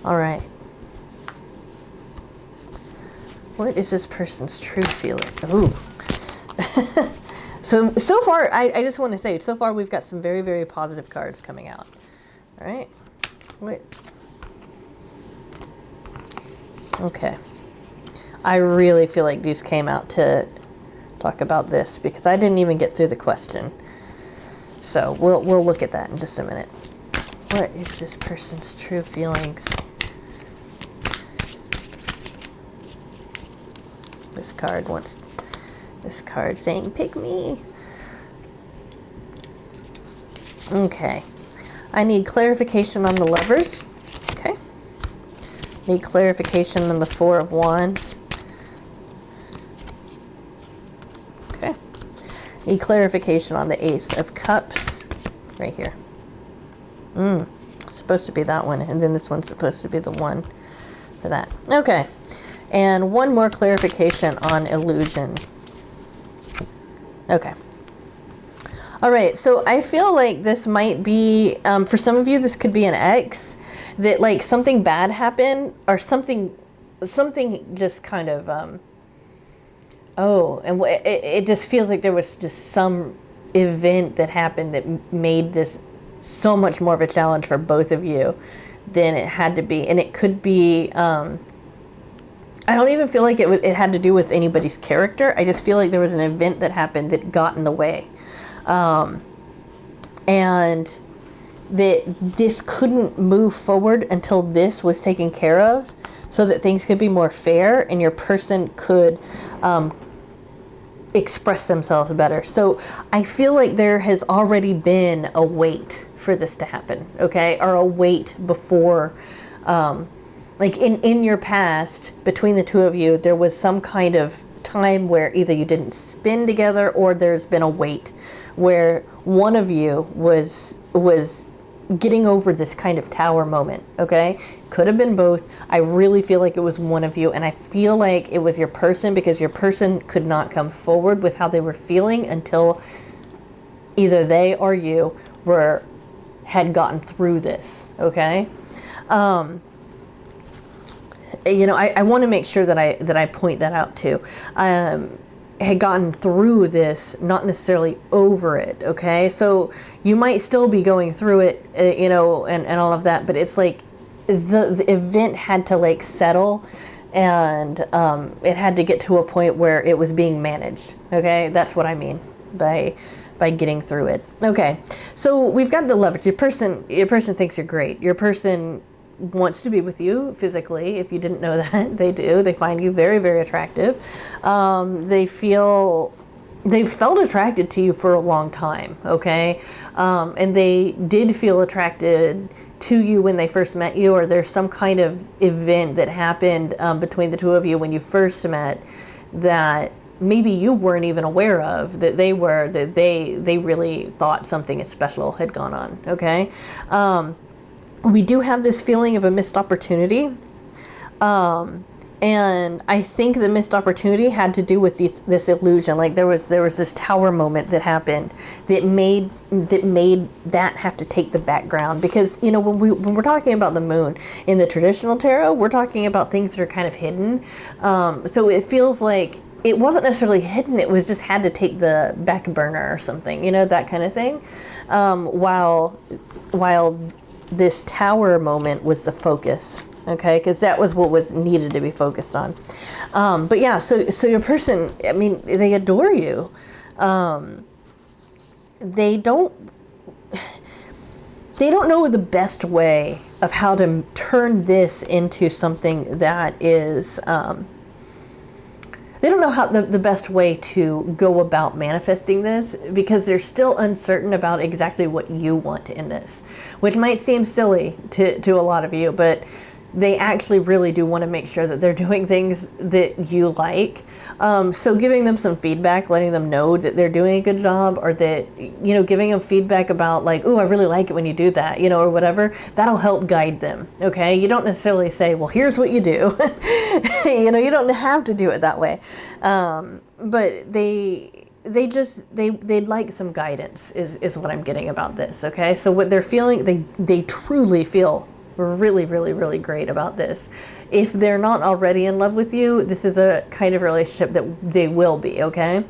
All right. What is this person's true feeling? Ooh. So far, I just want to say, so far we've got some very, very positive cards coming out. All right. What? Okay. I really feel like these came out to talk about this because I didn't even get through the question. So we'll look at that in just a minute. What is this person's true feelings? This card saying, pick me. Okay. I need clarification on the Lovers. Okay. Need clarification on the Four of Wands. Okay. Need clarification on the Ace of Cups. Right here. It's supposed to be that one. And then this one's supposed to be the one for that. Okay. And one more clarification on illusion. Okay. All right. So I feel like this might be, for some of you, this could be an ex that like something bad happened or something just kind of, and it just feels like there was just some event that happened that made this so much more of a challenge for both of you than it had to be. And it could be, I don't even feel like it had to do with anybody's character. I just feel like there was an event that happened that got in the way. And that this couldn't move forward until this was taken care of so that things could be more fair and your person could express themselves better. So I feel like there has already been a wait for this to happen, okay? Or a wait before, like in your past, between the two of you, there was some kind of time where either you didn't spend together or there's been a wait where one of you was getting over this kind of tower moment, okay? Could have been both. I really feel like it was one of you, and I feel like it was your person because your person could not come forward with how they were feeling until either they or you had gotten through this, okay? You know, I want to make sure that I point that out too. Had gotten through this, not necessarily over it, okay? So you might still be going through it, you know, and all of that, but it's like the event had to like settle and it had to get to a point where it was being managed, okay? That's what I mean by getting through it. Okay, so we've got the Lovers. Your person thinks you're great. Your person wants to be with you physically. If you didn't know that, they do. They find you very, very attractive. They've felt attracted to you for a long time, okay? And they did feel attracted to you when they first met you, or there's some kind of event that happened between the two of you when you first met that maybe you weren't even aware of, that they really thought something special had gone on, okay? We do have this feeling of a missed opportunity. And I think the missed opportunity had to do with this illusion. Like there was this tower moment that happened that made that have to take the background. Because, you know, when we're talking about the moon in the traditional tarot, we're talking about things that are kind of hidden. So it feels like it wasn't necessarily hidden. It was just had to take the back burner or something, you know, that kind of thing. While this tower moment was the focus, okay? Because that was what was needed to be focused on. But yeah, so your person, I mean, they adore you. They don't know the best way of how to turn this into something that is, they don't know how the best way to go about manifesting this because they're still uncertain about exactly what you want in this, which might seem silly to a lot of you, but they actually really do want to make sure that they're doing things that you like. So giving them some feedback, letting them know that they're doing a good job, or that, you know, giving them feedback about like, oh, I really like it when you do that, you know, or whatever, that'll help guide them. Okay. You don't necessarily say, well, here's what you do. You know, you don't have to do it that way. But they'd like some guidance is what I'm getting about this. Okay, so what they're feeling, they truly feel really, really, really great about this. If they're not already in love with you, this is a kind of relationship that they will be. Okay,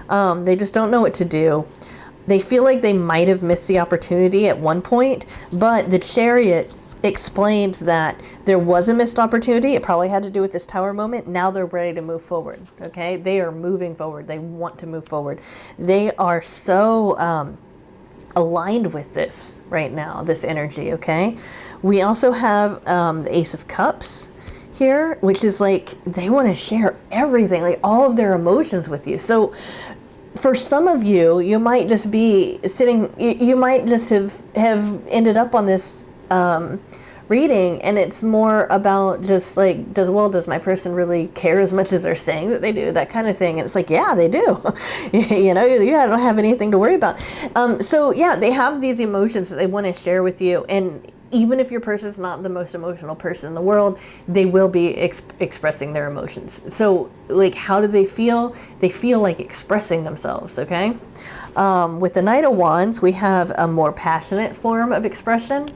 they just don't know what to do. They feel like they might have missed the opportunity at one point, but the Chariot explains that there was a missed opportunity. It probably had to do with this Tower moment. Now they're ready to move forward. Okay, they are moving forward. They want to move forward. They are so aligned with this right now, this energy. Okay, we also have the Ace of Cups here, which is like they want to share everything, like all of their emotions with you. So for some of you, you might just be sitting, you might just have ended up on this reading, and it's more about just like, does my person really care as much as they're saying that they do, that kind of thing. And it's like, yeah, they do. You know, you don't have anything to worry about. So yeah, they have these emotions that they want to share with you, and even if your person's not the most emotional person in the world, they will be expressing their emotions. So like, how do they feel? They feel like expressing themselves. Okay, with the Knight of Wands, we have a more passionate form of expression.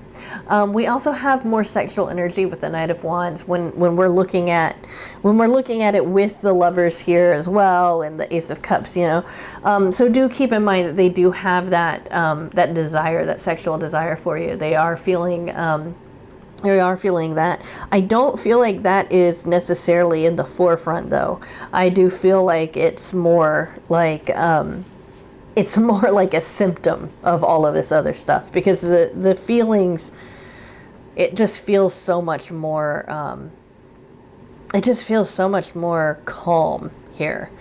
We also have more sexual energy with the Knight of Wands when we're looking at it with the Lovers here as well, and the Ace of Cups. You know, so do keep in mind that they do have that that desire, that sexual desire for you. They are feeling. They are feeling that. I don't feel like that is necessarily in the forefront, though. I do feel like it's more like a symptom of all of this other stuff, because the feelings, it just feels so much more, it just feels so much more calm here.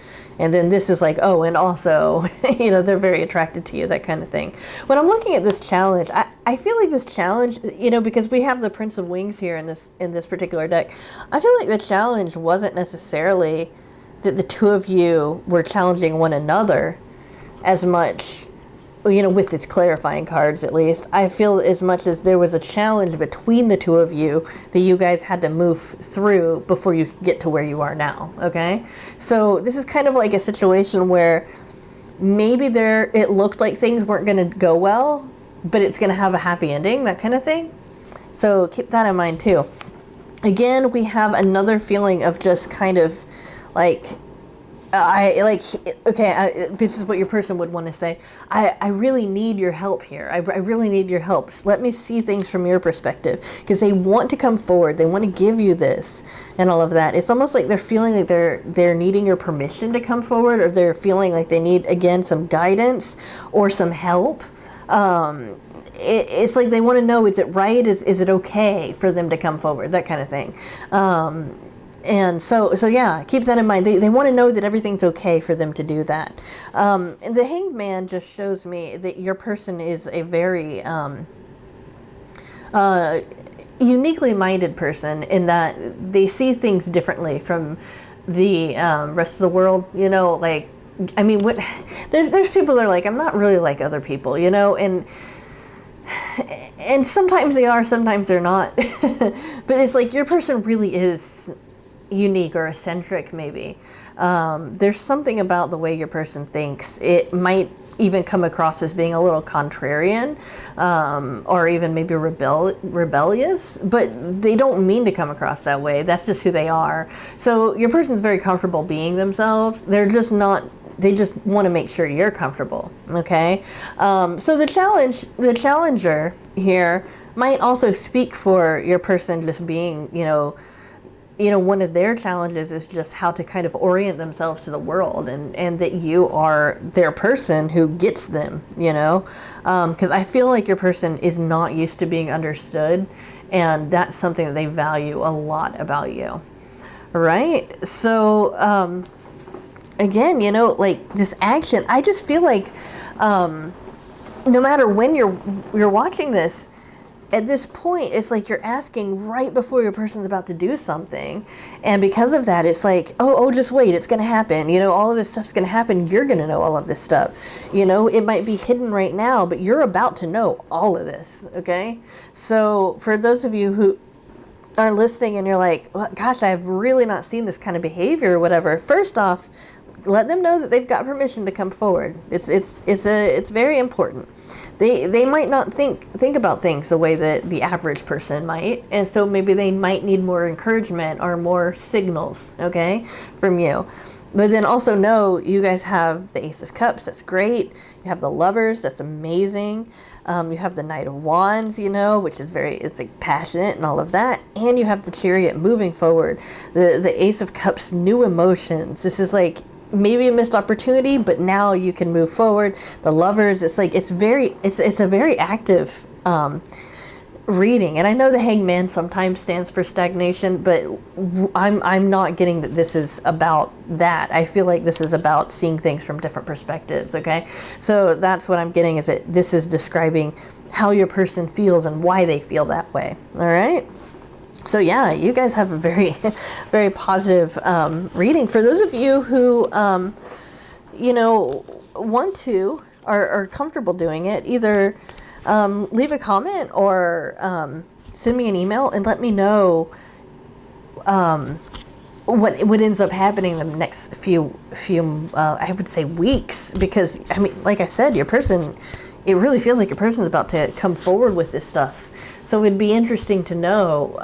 And then this is like, oh, and also, you know, they're very attracted to you, that kind of thing. When I'm looking at this challenge, I feel like this challenge, you know, because we have the Prince of Wings here in this particular deck, I feel like the challenge wasn't necessarily that the two of you were challenging one another as much, you know, with its clarifying cards at least. I feel as much as there was a challenge between the two of you that you guys had to move through before you could get to where you are now. Okay, so this is kind of like a situation where maybe it looked like things weren't going to go well, but it's going to have a happy ending, that kind of thing. So keep that in mind too. Again, we have another feeling of just kind of like, this is what your person would want to say. I really need your help here. I really need your help. So let me see things from your perspective, because they want to come forward. They want to give you this and all of that. It's almost like they're feeling like they're needing your permission to come forward, or they're feeling like they need, again, some guidance or some help. It's like they want to know, is it right? Is it okay for them to come forward? That kind of thing. And so yeah, keep that in mind. They want to know that everything's okay for them to do that. And the Hanged Man just shows me that your person is a very uniquely minded person, in that they see things differently from the rest of the world. You know, like, I mean, there's people that are like, I'm not really like other people, you know, and sometimes they are, sometimes they're not. But it's like your person really is unique or eccentric, maybe. There's something about the way your person thinks. It might even come across as being a little contrarian, or even maybe rebellious, but they don't mean to come across that way. That's just who they are. So your person's very comfortable being themselves. They're just not, they just want to make sure you're comfortable. Okay. So the challenger here might also speak for your person just being, you know, one of their challenges is just how to kind of orient themselves to the world, and that you are their person who gets them, you know, because I feel like your person is not used to being understood, and that's something that they value a lot about you. Right? So, again, you know, like this action, I just feel like, no matter when you're watching this, at this point, it's like you're asking right before your person's about to do something. And because of that, it's like, oh, just wait, it's going to happen. You know, all of this stuff's going to happen. You're going to know all of this stuff. You know, it might be hidden right now, but you're about to know all of this. Okay. So for those of you who are listening and you're like, well, gosh, I've really not seen this kind of behavior or whatever. First off, let them know that they've got permission to come forward. It's very important. They might not think about things the way that the average person might, and so maybe they might need more encouragement or more signals, okay, from you. But then also know you guys have the Ace of Cups. That's great. You have the Lovers. That's amazing. You have the Knight of Wands, you know, which is it's like passionate and all of that. And you have the Chariot moving forward. The Ace of Cups, new emotions. This is like maybe a missed opportunity, but now you can move forward. The Lovers, it's like it's a very active reading. And I know the Hangman sometimes stands for stagnation, but I'm not getting that this is about that. I feel like this is about seeing things from different perspectives, okay? So that's what I'm getting, is that this is describing how your person feels and why they feel that way, all right? So yeah, you guys have a very, very positive reading. For those of you who, you know, want to, are comfortable doing it, either leave a comment or send me an email and let me know what ends up happening in the next few I would say weeks, because I mean, like I said, your person, it really feels like your person is about to come forward with this stuff. So it'd be interesting to know,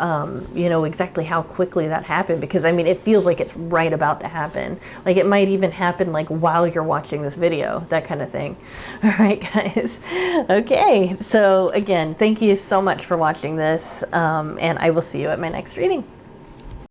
you know, exactly how quickly that happened, because I mean, it feels like it's right about to happen. Like it might even happen like while you're watching this video, that kind of thing. All right, guys. Okay. So again, thank you so much for watching this. And I will see you at my next reading.